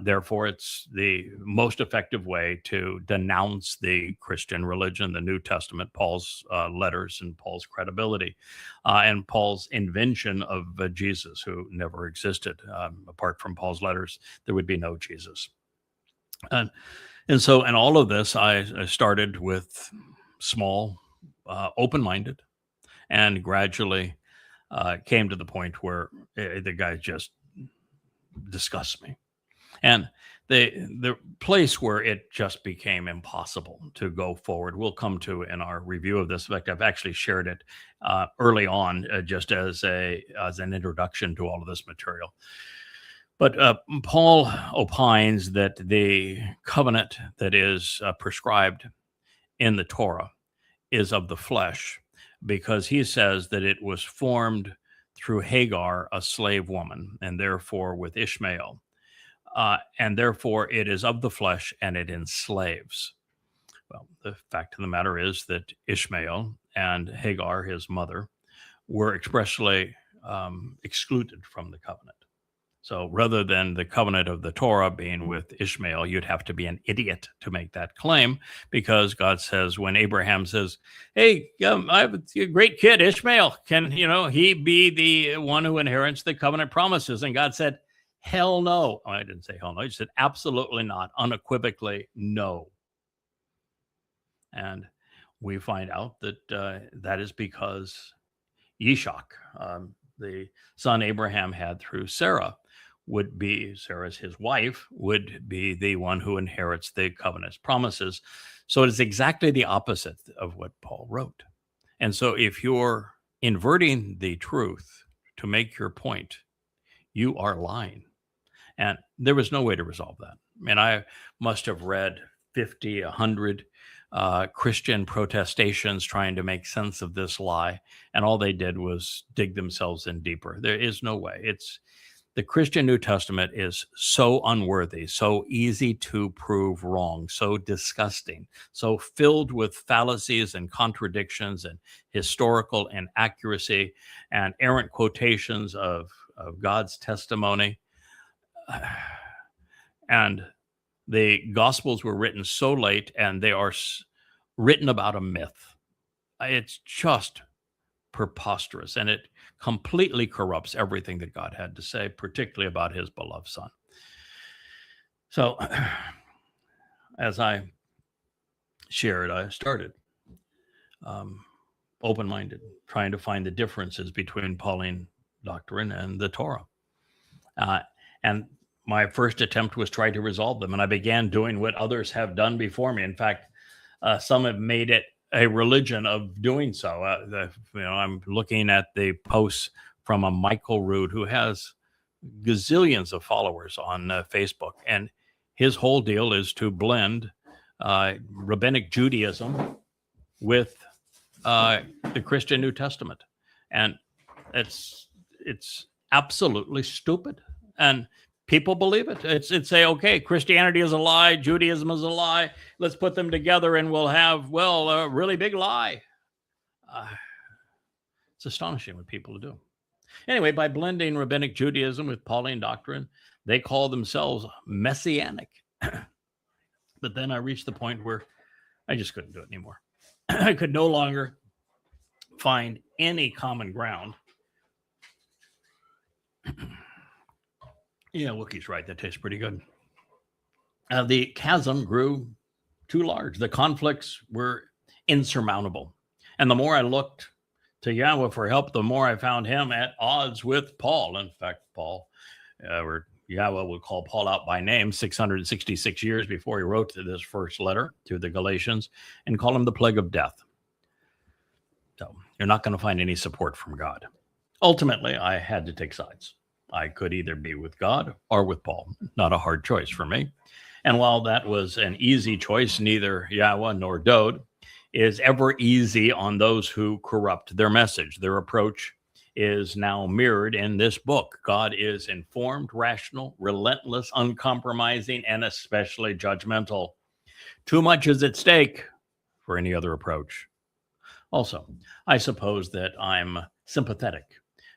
Therefore, it's the most effective way to denounce the Christian religion, the New Testament, Paul's letters, and Paul's credibility, and Paul's invention of Jesus, who never existed. Apart from Paul's letters, there would be no Jesus. And so in all of this, I started with small, open-minded, and gradually came to the point where the guy just disgusts me. And the place where it just became impossible to go forward, we'll come to in our review of this. In fact, I've actually shared it early on just as an introduction to all of this material, But Paul opines that the covenant that is prescribed in the Torah is of the flesh, because he says that it was formed through Hagar, a slave woman, and therefore with Ishmael. And therefore it is of the flesh and it enslaves. Well, the fact of the matter is that Ishmael and Hagar, his mother, were expressly excluded from the covenant. So rather than the covenant of the Torah being with Ishmael, you'd have to be an idiot to make that claim, because God says, when Abraham says, hey, I have a great kid, Ishmael, can he be the one who inherits the covenant promises? And God said, hell no. I didn't say hell no. He said, absolutely not, unequivocally no. And we find out that that is because Yishak, the son Abraham had through Sarah, Sarah's his wife, would be the one who inherits the covenant's promises. So it is exactly the opposite of what Paul wrote. And so if you're inverting the truth to make your point, you are lying. And there was no way to resolve that. I mean, I must have read 50, 100 Christian protestations trying to make sense of this lie, and all they did was dig themselves in deeper. There is no way. The Christian New Testament is so unworthy, so easy to prove wrong, so disgusting, so filled with fallacies and contradictions and historical inaccuracy and errant quotations of God's testimony. And the Gospels were written so late, and they are written about a myth. It's just preposterous, and it completely corrupts everything that God had to say, particularly about his beloved son. So as I shared, I started open-minded, trying to find the differences between Pauline doctrine and the Torah. And my first attempt was try to resolve them, and I began doing what others have done before me. In fact, some have made it a religion of doing so. I'm looking at the posts from a Michael Rood who has gazillions of followers on Facebook, and his whole deal is to blend rabbinic Judaism with the Christian New Testament, and it's absolutely stupid. And people believe it. It's say, okay, Christianity is a lie, Judaism is a lie. Let's put them together and we'll have, a really big lie. It's astonishing what people do. Anyway, by blending rabbinic Judaism with Pauline doctrine, they call themselves messianic. But then I reached the point where I just couldn't do it anymore. I could no longer find any common ground. Yeah, Wookie's right. That tastes pretty good. The chasm grew too large. The conflicts were insurmountable. And the more I looked to Yahowah for help, the more I found him at odds with Paul. In fact, or Yahowah would call Paul out by name 666 years before he wrote this first letter to the Galatians, and call him the plague of death. So you're not going to find any support from God. Ultimately, I had to take sides. I could either be with God or with Paul. Not a hard choice for me. And while that was an easy choice, neither Yahowah nor Dowd is ever easy on those who corrupt their message. Their approach is now mirrored in this book. God is informed, rational, relentless, uncompromising, and especially judgmental. Too much is at stake for any other approach. Also, I suppose that I'm sympathetic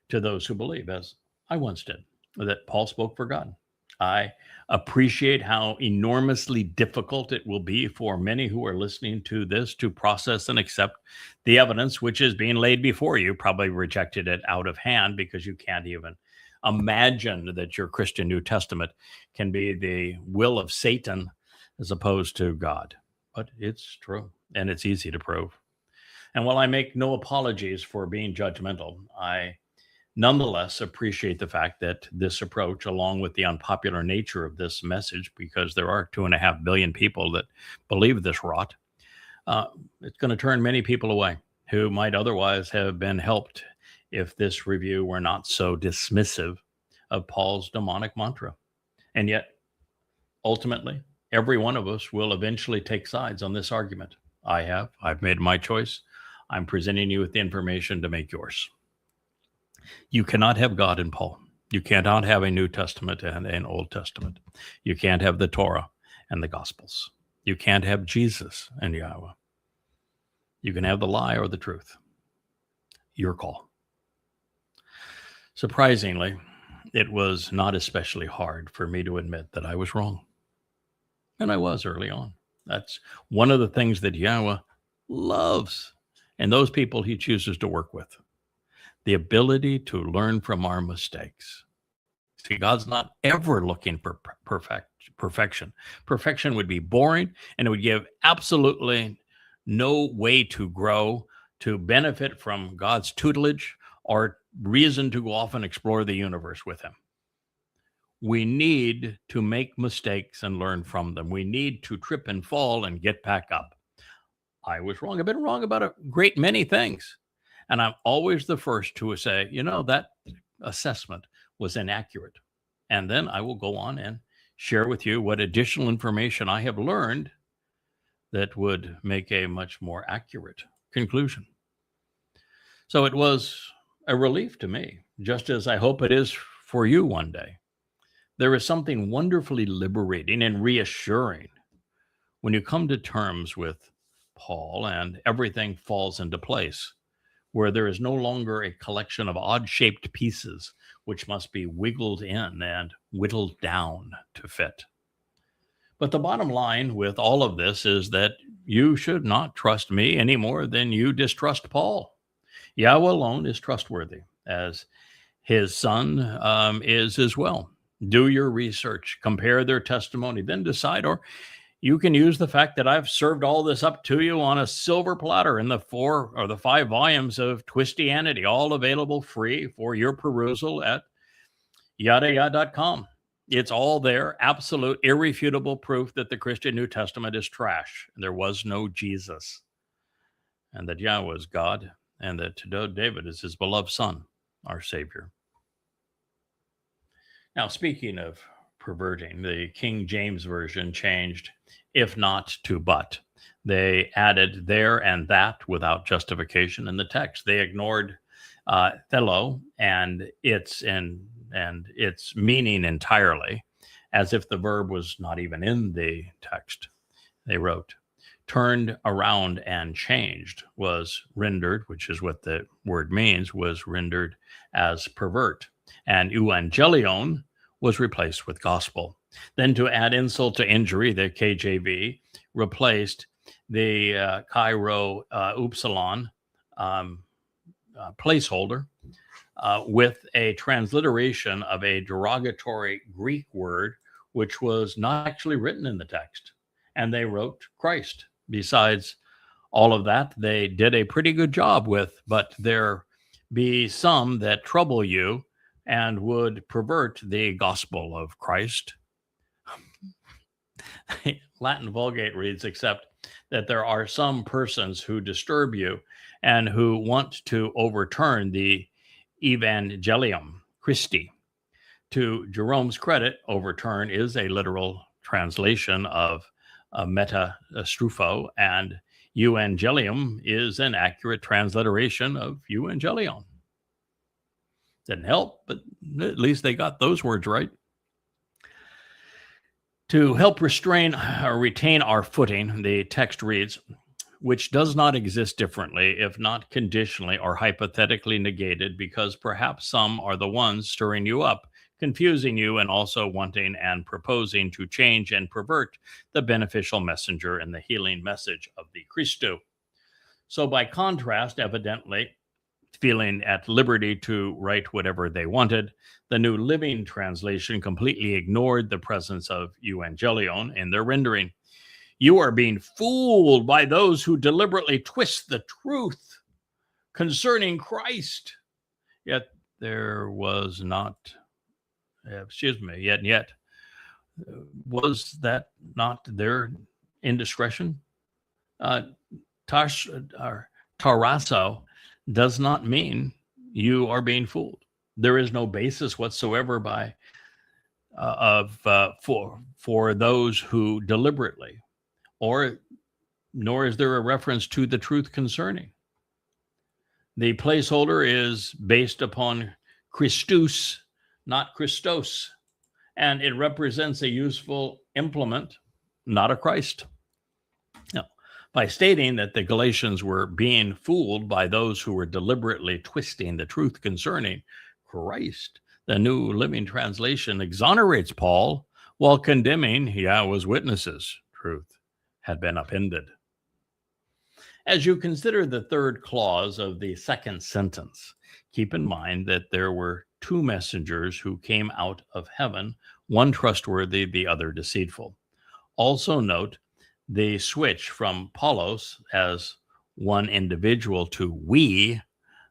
to those who believe, as I once did, that Paul spoke for God. I appreciate how enormously difficult it will be for many who are listening to this to process and accept the evidence which is being laid before you. Probably rejected it out of hand because you can't even imagine that your Christian New Testament can be the will of Satan as opposed to God. But it's true, and it's easy to prove. And while I make no apologies for being judgmental, I nonetheless appreciate the fact that this approach, along with the unpopular nature of this message, because there are 2.5 billion people that believe this rot, it's going to turn many people away who might otherwise have been helped if this review were not so dismissive of Paul's demonic mantra. And yet, ultimately, every one of us will eventually take sides on this argument. I've made my choice. I'm presenting you with the information to make yours. You cannot have God in Paul. You cannot have a New Testament and an Old Testament. You can't have the Torah and the Gospels. You can't have Jesus and Yahowah. You can have the lie or the truth. Your call. Surprisingly, it was not especially hard for me to admit that I was wrong. And I was early on. That's one of the things that Yahowah loves, and those people he chooses to work with. The ability to learn from our mistakes. See, God's not ever looking for perfection. Perfection would be boring, and it would give absolutely no way to grow, to benefit from God's tutelage, or reason to go off and explore the universe with him. We need to make mistakes and learn from them. We need to trip and fall and get back up. I was wrong. I've been wrong about a great many things. And I'm always the first to say, that assessment was inaccurate. And then I will go on and share with you what additional information I have learned that would make a much more accurate conclusion. So it was a relief to me, just as I hope it is for you one day. There is something wonderfully liberating and reassuring when you come to terms with Paul and everything falls into place, where there is no longer a collection of odd-shaped pieces which must be wiggled in and whittled down to fit. But the bottom line with all of this is that you should not trust me any more than you distrust Paul. Yahowah alone is trustworthy, as his son is as well. Do your research, compare their testimony, then decide, or you can use the fact that I've served all this up to you on a silver platter in the 4 or the 5 volumes of Twistianity, all available free for your perusal at yadayah.com. It's all there, absolute, irrefutable proof that the Christian New Testament is trash. There was no Jesus, and that Yahowah is God, and that David is his beloved son, our Savior. Now, speaking of perverting, the King James Version changed if not to but. They added there and that without justification in the text. They ignored thelo and its meaning entirely, as if the verb was not even in the text. They wrote, turned around and changed was rendered, which is what the word means, was rendered as pervert. And euangelion was replaced with gospel. Then to add insult to injury, the KJV replaced the Cairo upsilon placeholder with a transliteration of a derogatory Greek word, which was not actually written in the text. And they wrote Christ. Besides all of that, they did a pretty good job with, but there be some that trouble you and would pervert the gospel of Christ. Latin Vulgate reads, except that there are some persons who disturb you and who want to overturn the euangelion Christi. To Jerome's credit, overturn is a literal translation of metastrupho, and euangelium is an accurate transliteration of euangelion. Didn't help, but at least they got those words right. To help restrain or retain our footing, the text reads, which does not exist differently, if not conditionally or hypothetically negated, because perhaps some are the ones stirring you up, confusing you, and also wanting and proposing to change and pervert the beneficial messenger and the healing message of the Christo. So by contrast, evidently, feeling at liberty to write whatever they wanted, the New Living Translation completely ignored the presence of euangelion in their rendering. You are being fooled by those who deliberately twist the truth concerning Christ. Yet there was not, yet was that not their indiscretion? Tarasso does not mean you are being fooled. There is no basis whatsoever for those who deliberately, nor is there a reference to the truth concerning. The placeholder is based upon Christus, not Christos, and it represents a useful implement, not a Christ. Now, by stating that the Galatians were being fooled by those who were deliberately twisting the truth concerning Christ, the New Living Translation exonerates Paul while condemning Yahweh's witnesses. Truth had been upended. As you consider the third clause of the second sentence, keep in mind that there were two messengers who came out of heaven, one trustworthy, the other deceitful. Also note the switch from Paulos as one individual to we,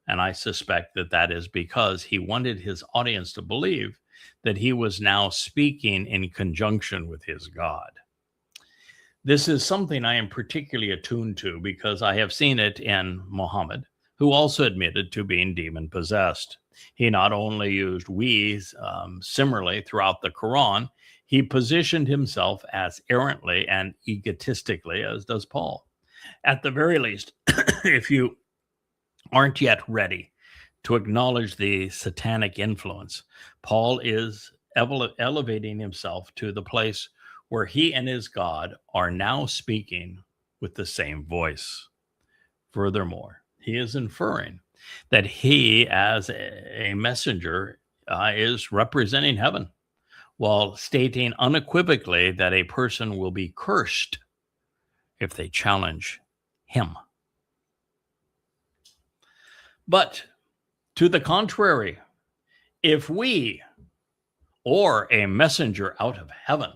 and I suspect that that is because he wanted his audience to believe that he was now speaking in conjunction with his God. This is something I am particularly attuned to because I have seen it in Muhammad, who also admitted to being demon-possessed. He not only used we's similarly throughout the Quran, he positioned himself as arrogantly and egotistically, as does Paul. At the very least, if you aren't yet ready to acknowledge the satanic influence, Paul is elevating himself to the place where he and his God are now speaking with the same voice. Furthermore, he is inferring that he, as a messenger, is representing heaven, while stating unequivocally that a person will be cursed if they challenge him. But to the contrary, if we, or a messenger out of heaven,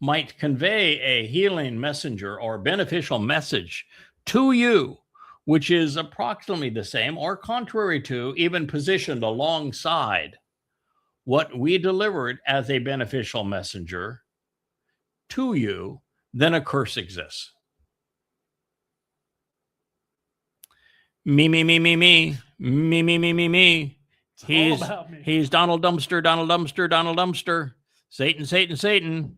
might convey a healing messenger or beneficial message to you, which is approximately the same or contrary to, even positioned alongside what we delivered as a beneficial messenger to you, then a curse exists. Me.
All about me.
He's Donald Dumpster. Satan.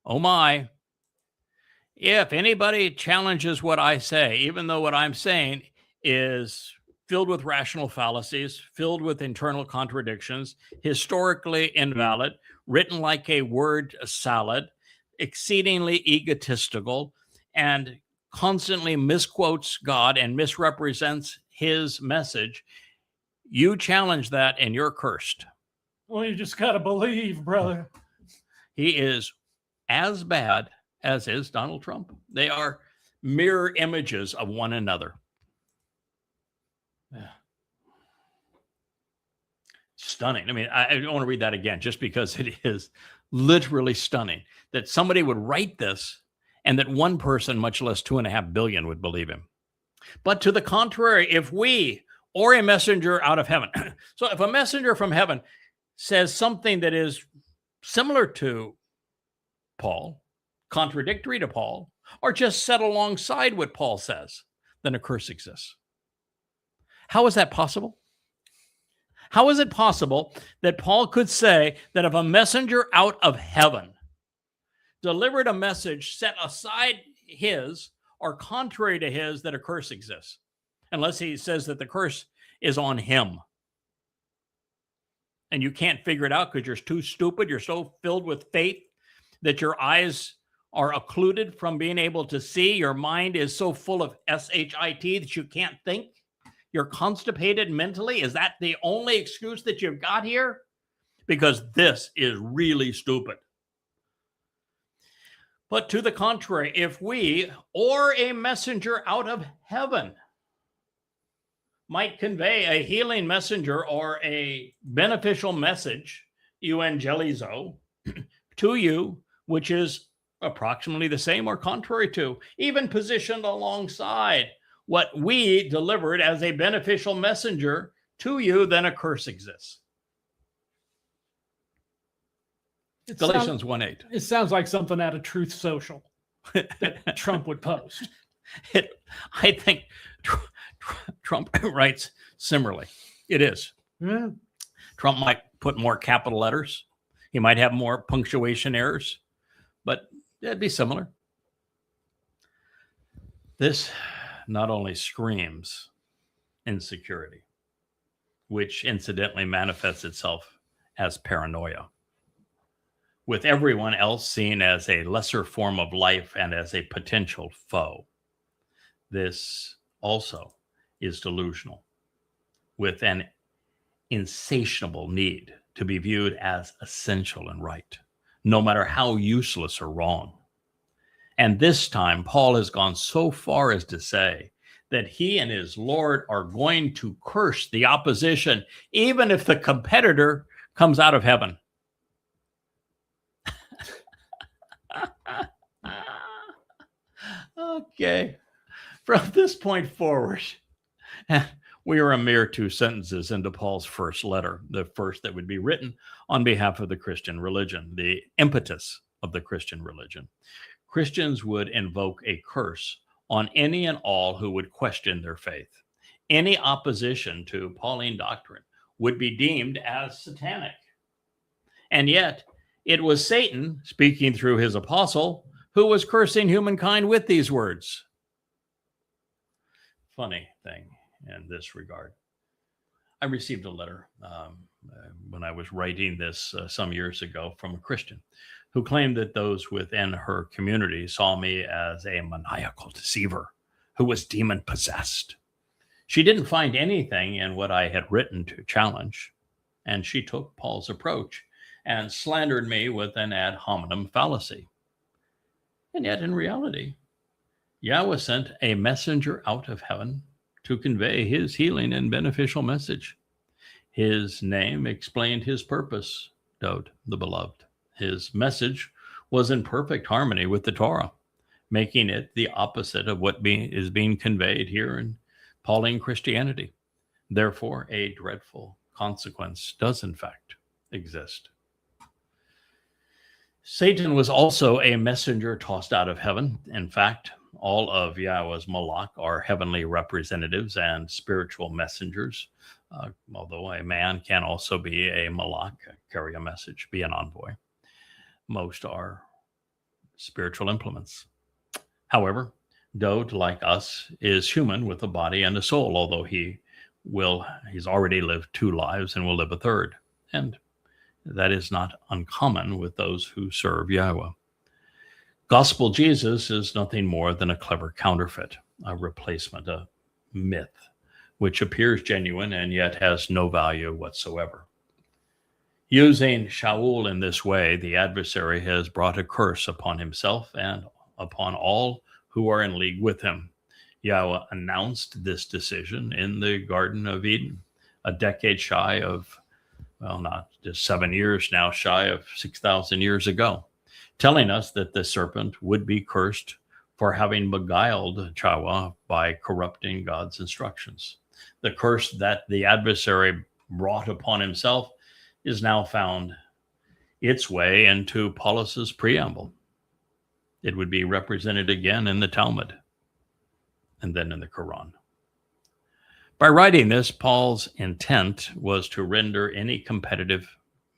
Oh my. If anybody challenges what I say, even though what I'm saying is filled with rational fallacies, filled with internal contradictions, historically invalid, written like a word salad, exceedingly egotistical, and constantly misquotes God and misrepresents his message, you challenge that and you're cursed.
Well, you just got to believe, brother.
He is as bad as is Donald Trump. They are mirror images of one another. Yeah. Stunning. I mean, I don't want to read that again just because it is literally stunning that somebody would write this and that one person, much less 2.5 billion, would believe him. But to the contrary, if we or a messenger out of heaven, so if a messenger from heaven says something that is similar to Paul, contradictory to Paul, or just set alongside what Paul says, then a curse exists. How is that possible? How is it possible that Paul could say that if a messenger out of heaven delivered a message set aside his or contrary to his, that a curse exists? Unless he says that the curse is on him. And you can't figure it out because you're too stupid. You're so filled with faith that your eyes are occluded from being able to see. Your mind is so full of shit that you can't think. You're constipated mentally. Is that the only excuse that you've got here? Because this is really stupid. But to the contrary, if we or a messenger out of heaven might convey a healing messenger or a beneficial message, euangelizo, to you, which is approximately the same or contrary to, even positioned alongside what we delivered as a beneficial messenger to you, then a curse exists. Galatians 1:8.
It sounds like something out of Truth Social that Trump would post.
I think Trump writes similarly. It is.
Yeah.
Trump might put more capital letters. He might have more punctuation errors, but it'd be similar. This not only screams insecurity, which incidentally manifests itself as paranoia, with everyone else seen as a lesser form of life and as a potential foe. This also is delusional, with an insatiable need to be viewed as essential and right, no matter how useless or wrong. And this time, Paul has gone so far as to say that he and his Lord are going to curse the opposition, even if the competitor comes out of heaven. Okay. From this point forward, we are a mere 2 sentences into Paul's first letter, the first that would be written on behalf of the Christian religion, the impetus of the Christian religion. Christians would invoke a curse on any and all who would question their faith. Any opposition to Pauline doctrine would be deemed as satanic. And yet, it was Satan, speaking through his apostle, who was cursing humankind with these words. Funny thing in this regard. I received a letter when I was writing this some years ago from a Christian who claimed that those within her community saw me as a maniacal deceiver who was demon possessed. She didn't find anything in what I had written to challenge, and she took Paul's approach and slandered me with an ad hominem fallacy. And yet, in reality, Yahweh sent a messenger out of heaven to convey his healing and beneficial message. His name explained his purpose, Dowd, the beloved. His message was in perfect harmony with the Towrah, making it the opposite of what is being conveyed here in Pauline Christianity. Therefore, a dreadful consequence does in fact exist. Satan was also a messenger tossed out of heaven. In fact, all of Yahweh's Malach are heavenly representatives and spiritual messengers, although a man can also be a Malach, carry a message, be an envoy. Most are spiritual implements. However, Dowd, like us, is human with a body and a soul, although he's already lived 2 lives and will live a third. And that is not uncommon with those who serve Yahweh. Gospel Jesus is nothing more than a clever counterfeit, a replacement, a myth, which appears genuine and yet has no value whatsoever. Using Shaul in this way, the adversary has brought a curse upon himself and upon all who are in league with him. Yahweh announced this decision in the Garden of Eden, a decade shy of, well, not just 7 years now, shy of 6,000 years ago, telling us that the serpent would be cursed for having beguiled Yahweh by corrupting God's instructions. The curse that the adversary brought upon himself is now found its way into Paulus's preamble. It would be represented again in the Talmud and then in the Quran. By writing this, Paul's intent was to render any competitive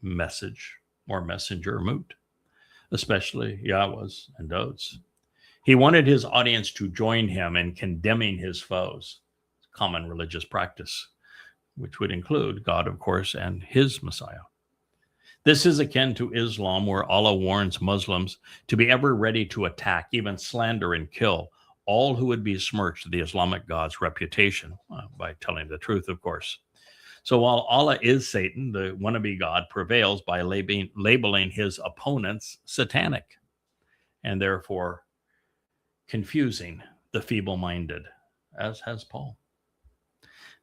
message or messenger moot, especially Yahweh's and Dowd's. He wanted his audience to join him in condemning his foes, common religious practice, which would include God, of course, and his Messiah. This is akin to Islam, where Allah warns Muslims to be ever ready to attack, even slander and kill all who would besmirch the Islamic God's reputation, by telling the truth, of course. So while Allah is Satan, the wannabe God prevails by labeling his opponents satanic, and therefore confusing the feeble-minded, as has Paul.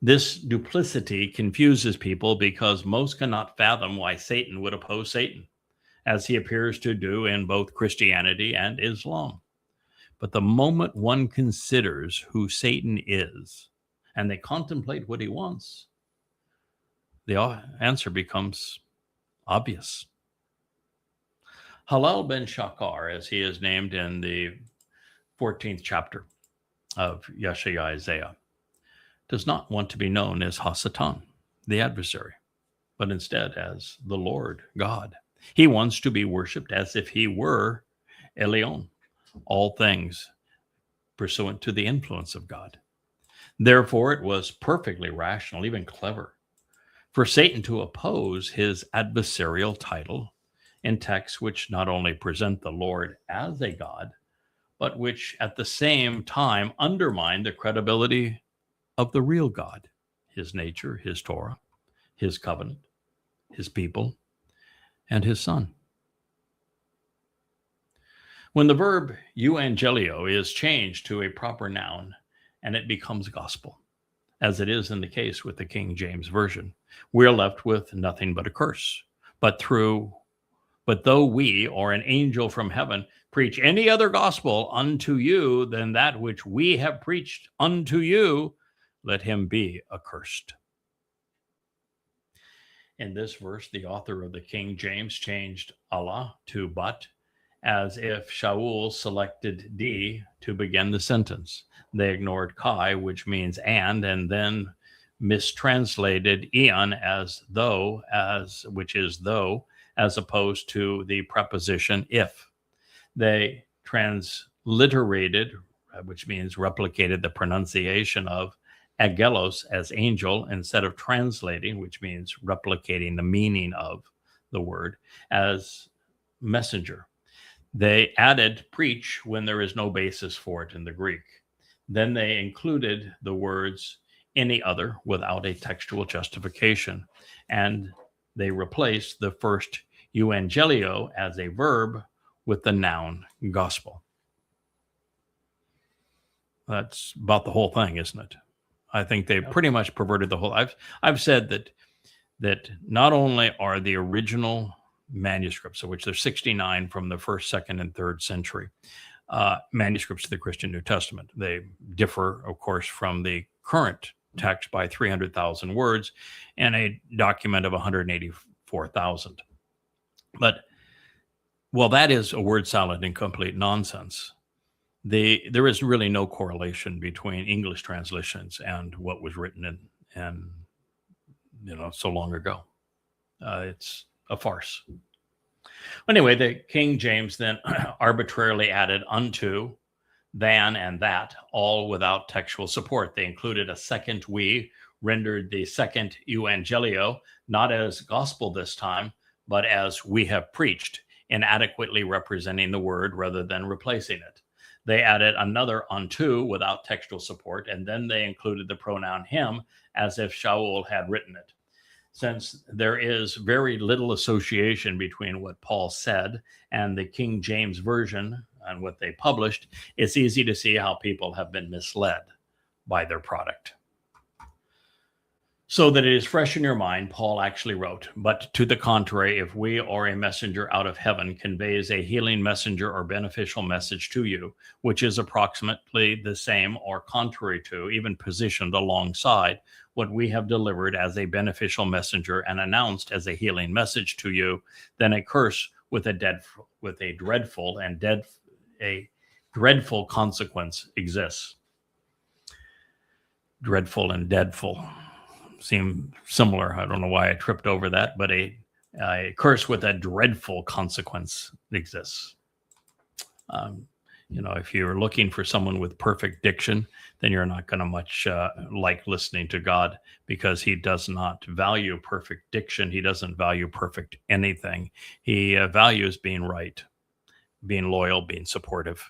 This duplicity confuses people because most cannot fathom why Satan would oppose Satan, as he appears to do in both Christianity and Islam. But the moment one considers who Satan is and they contemplate what he wants, the answer becomes obvious. Halal ben Shakar, as he is named in the 14th chapter of Yeshaya Isaiah, does not want to be known as Hasatan, the adversary, but instead as the Lord God. He wants to be worshipped as if he were Elyon, all things pursuant to the influence of God. Therefore, it was perfectly rational, even clever, for Satan to oppose his adversarial title in texts which not only present the Lord as a God, but which at the same time undermine the credibility of the real God, his nature, his Torah, his covenant, his people, and his Son. When the verb euangelio is changed to a proper noun and it becomes gospel, as it is in the case with the King James Version, we're left with nothing but a curse. But though we or an angel from heaven preach any other gospel unto you than that which we have preached unto you, let him be accursed. In this verse, the author of the King James changed Allah to but, as if Shaul selected D to begin the sentence. They ignored Kai, which means and then mistranslated Eon as though, which is though, as opposed to the preposition if. They transliterated, which means replicated the pronunciation of agelos as angel instead of translating, which means replicating the meaning of the word, as messenger. They added preach when there is no basis for it in the Greek. Then they included the words any other without a textual justification, and they replaced the first euangelio as a verb with the noun gospel. That's about the whole thing, isn't it? I think they pretty much perverted the whole. I've said that not only are the original manuscripts, of which there's 69 from the 1st, 2nd, and 3rd century manuscripts of the Christian New Testament. They differ, of course, from the current text by 300,000 words and a document of 184,000. But, well, that is a word salad and complete nonsense. There is really no correlation between English translations and what was written in so long ago. It's a farce. Anyway, the King James then arbitrarily added unto, than, and that, all without textual support. They included a second we, rendered the second euangelio, not as gospel this time, but as we have preached, inadequately representing the word rather than replacing it. They added another unto without textual support, and then they included the pronoun him as if Shaul had written it. Since there is very little association between what Paul said and the King James Version and what they published, it's easy to see how people have been misled by their product. So that it is fresh in your mind, Paul actually wrote, but to the contrary, if we or a messenger out of heaven conveys a healing messenger or beneficial message to you, which is approximately the same or contrary to, even positioned alongside what we have delivered as a beneficial messenger and announced as a healing message to you, then a curse with a dreadful consequence exists. Dreadful and deadful seem similar. I don't know why I tripped over that, but a curse with a dreadful consequence exists. If you're looking for someone with perfect diction, then you're not going to much like listening to God, because he does not value perfect diction. He doesn't value perfect anything. He values being right, being loyal, being supportive,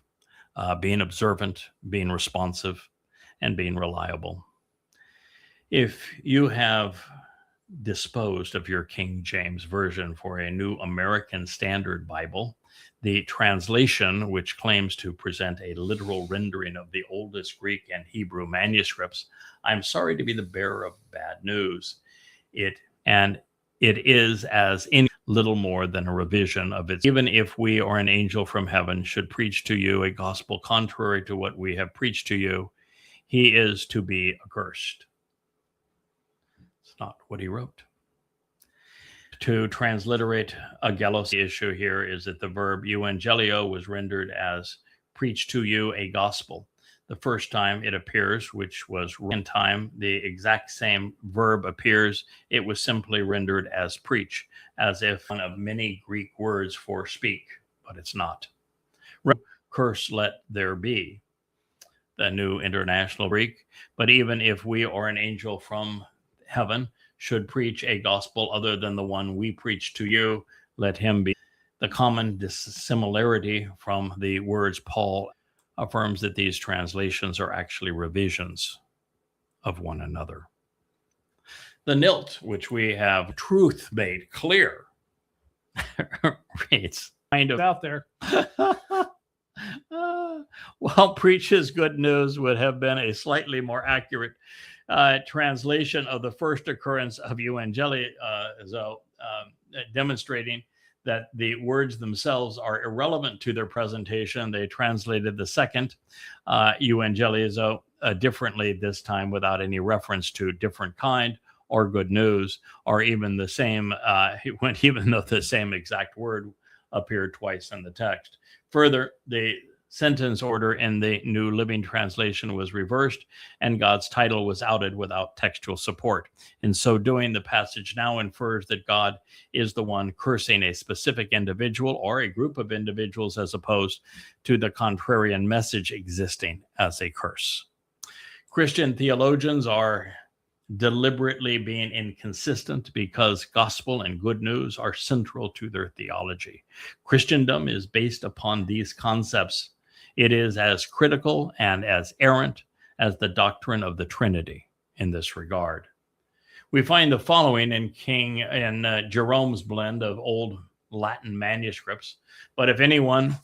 being observant, being responsive, and being reliable. If you have disposed of your King James Version for a New American Standard Bible, the translation, which claims to present a literal rendering of the oldest Greek and Hebrew manuscripts, I'm sorry to be the bearer of bad news. It is as in little more than a revision of it. Even if we or an angel from heaven should preach to you a gospel contrary to what we have preached to you, he is to be accursed. It's not what he wrote. To transliterate agelos, the issue here is that the verb euangelio was rendered as preach to you a gospel. the first time it appears, which was in time, the exact same verb appears. It was simply rendered as preach, as if one of many Greek words for speak, but it's not. Curse let there be, the New International Greek. But even if we or an angel from heaven should preach a gospel other than the one we preach to you, let him be. The common dissimilarity from the words Paul affirms that these translations are actually revisions of one another. The Nilt, which we have truth made clear, reads kind of
out there.
Well, preaches good news would have been a slightly more accurate translation of the first occurrence of euangelion, demonstrating that the words themselves are irrelevant to their presentation. They translated the second euangelizo differently this time, without any reference to different kind or good news, or even the same, even though the same exact word appeared twice in the text. Further, the sentence order in the New Living Translation was reversed, and God's title was outed without textual support. In so doing, the passage now infers that God is the one cursing a specific individual or a group of individuals, as opposed to the contrarian message existing as a curse. Christian theologians are deliberately being inconsistent because gospel and good news are central to their theology. Christendom is based upon these concepts. It is as critical and as errant as the doctrine of the Trinity in this regard. We find the following in Jerome's blend of old Latin manuscripts. But if anyone,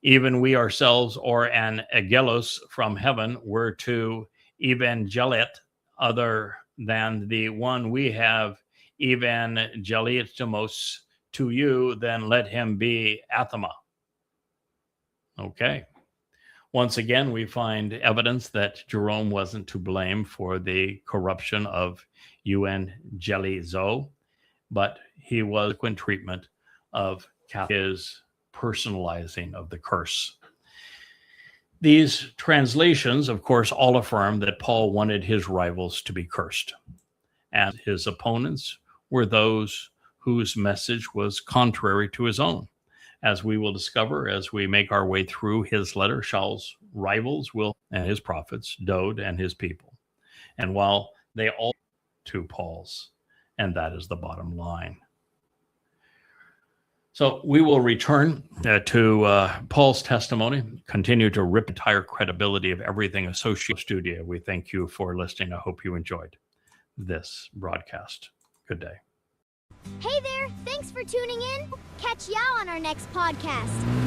even we ourselves, or an angelos from heaven, were to evangeliate other than the one we have evangeliatomos to you, then let him be anathema. Okay. Once again, we find evidence that Jerome wasn't to blame for the corruption of euangelizo, but he was in treatment of his personalizing of the curse. These translations, of course, all affirm that Paul wanted his rivals to be cursed, and his opponents were those whose message was contrary to his own. As we will discover as we make our way through his letter, Shaul's rivals and his prophets, Dowd and his people. And while they all to Paul's, and that is the bottom line. So we will return to Paul's testimony, continue to rip entire credibility of everything associated studio. We thank you for listening. I hope you enjoyed this broadcast. Good day.
Hey there, thanks for tuning in. Catch Yao on our next podcast.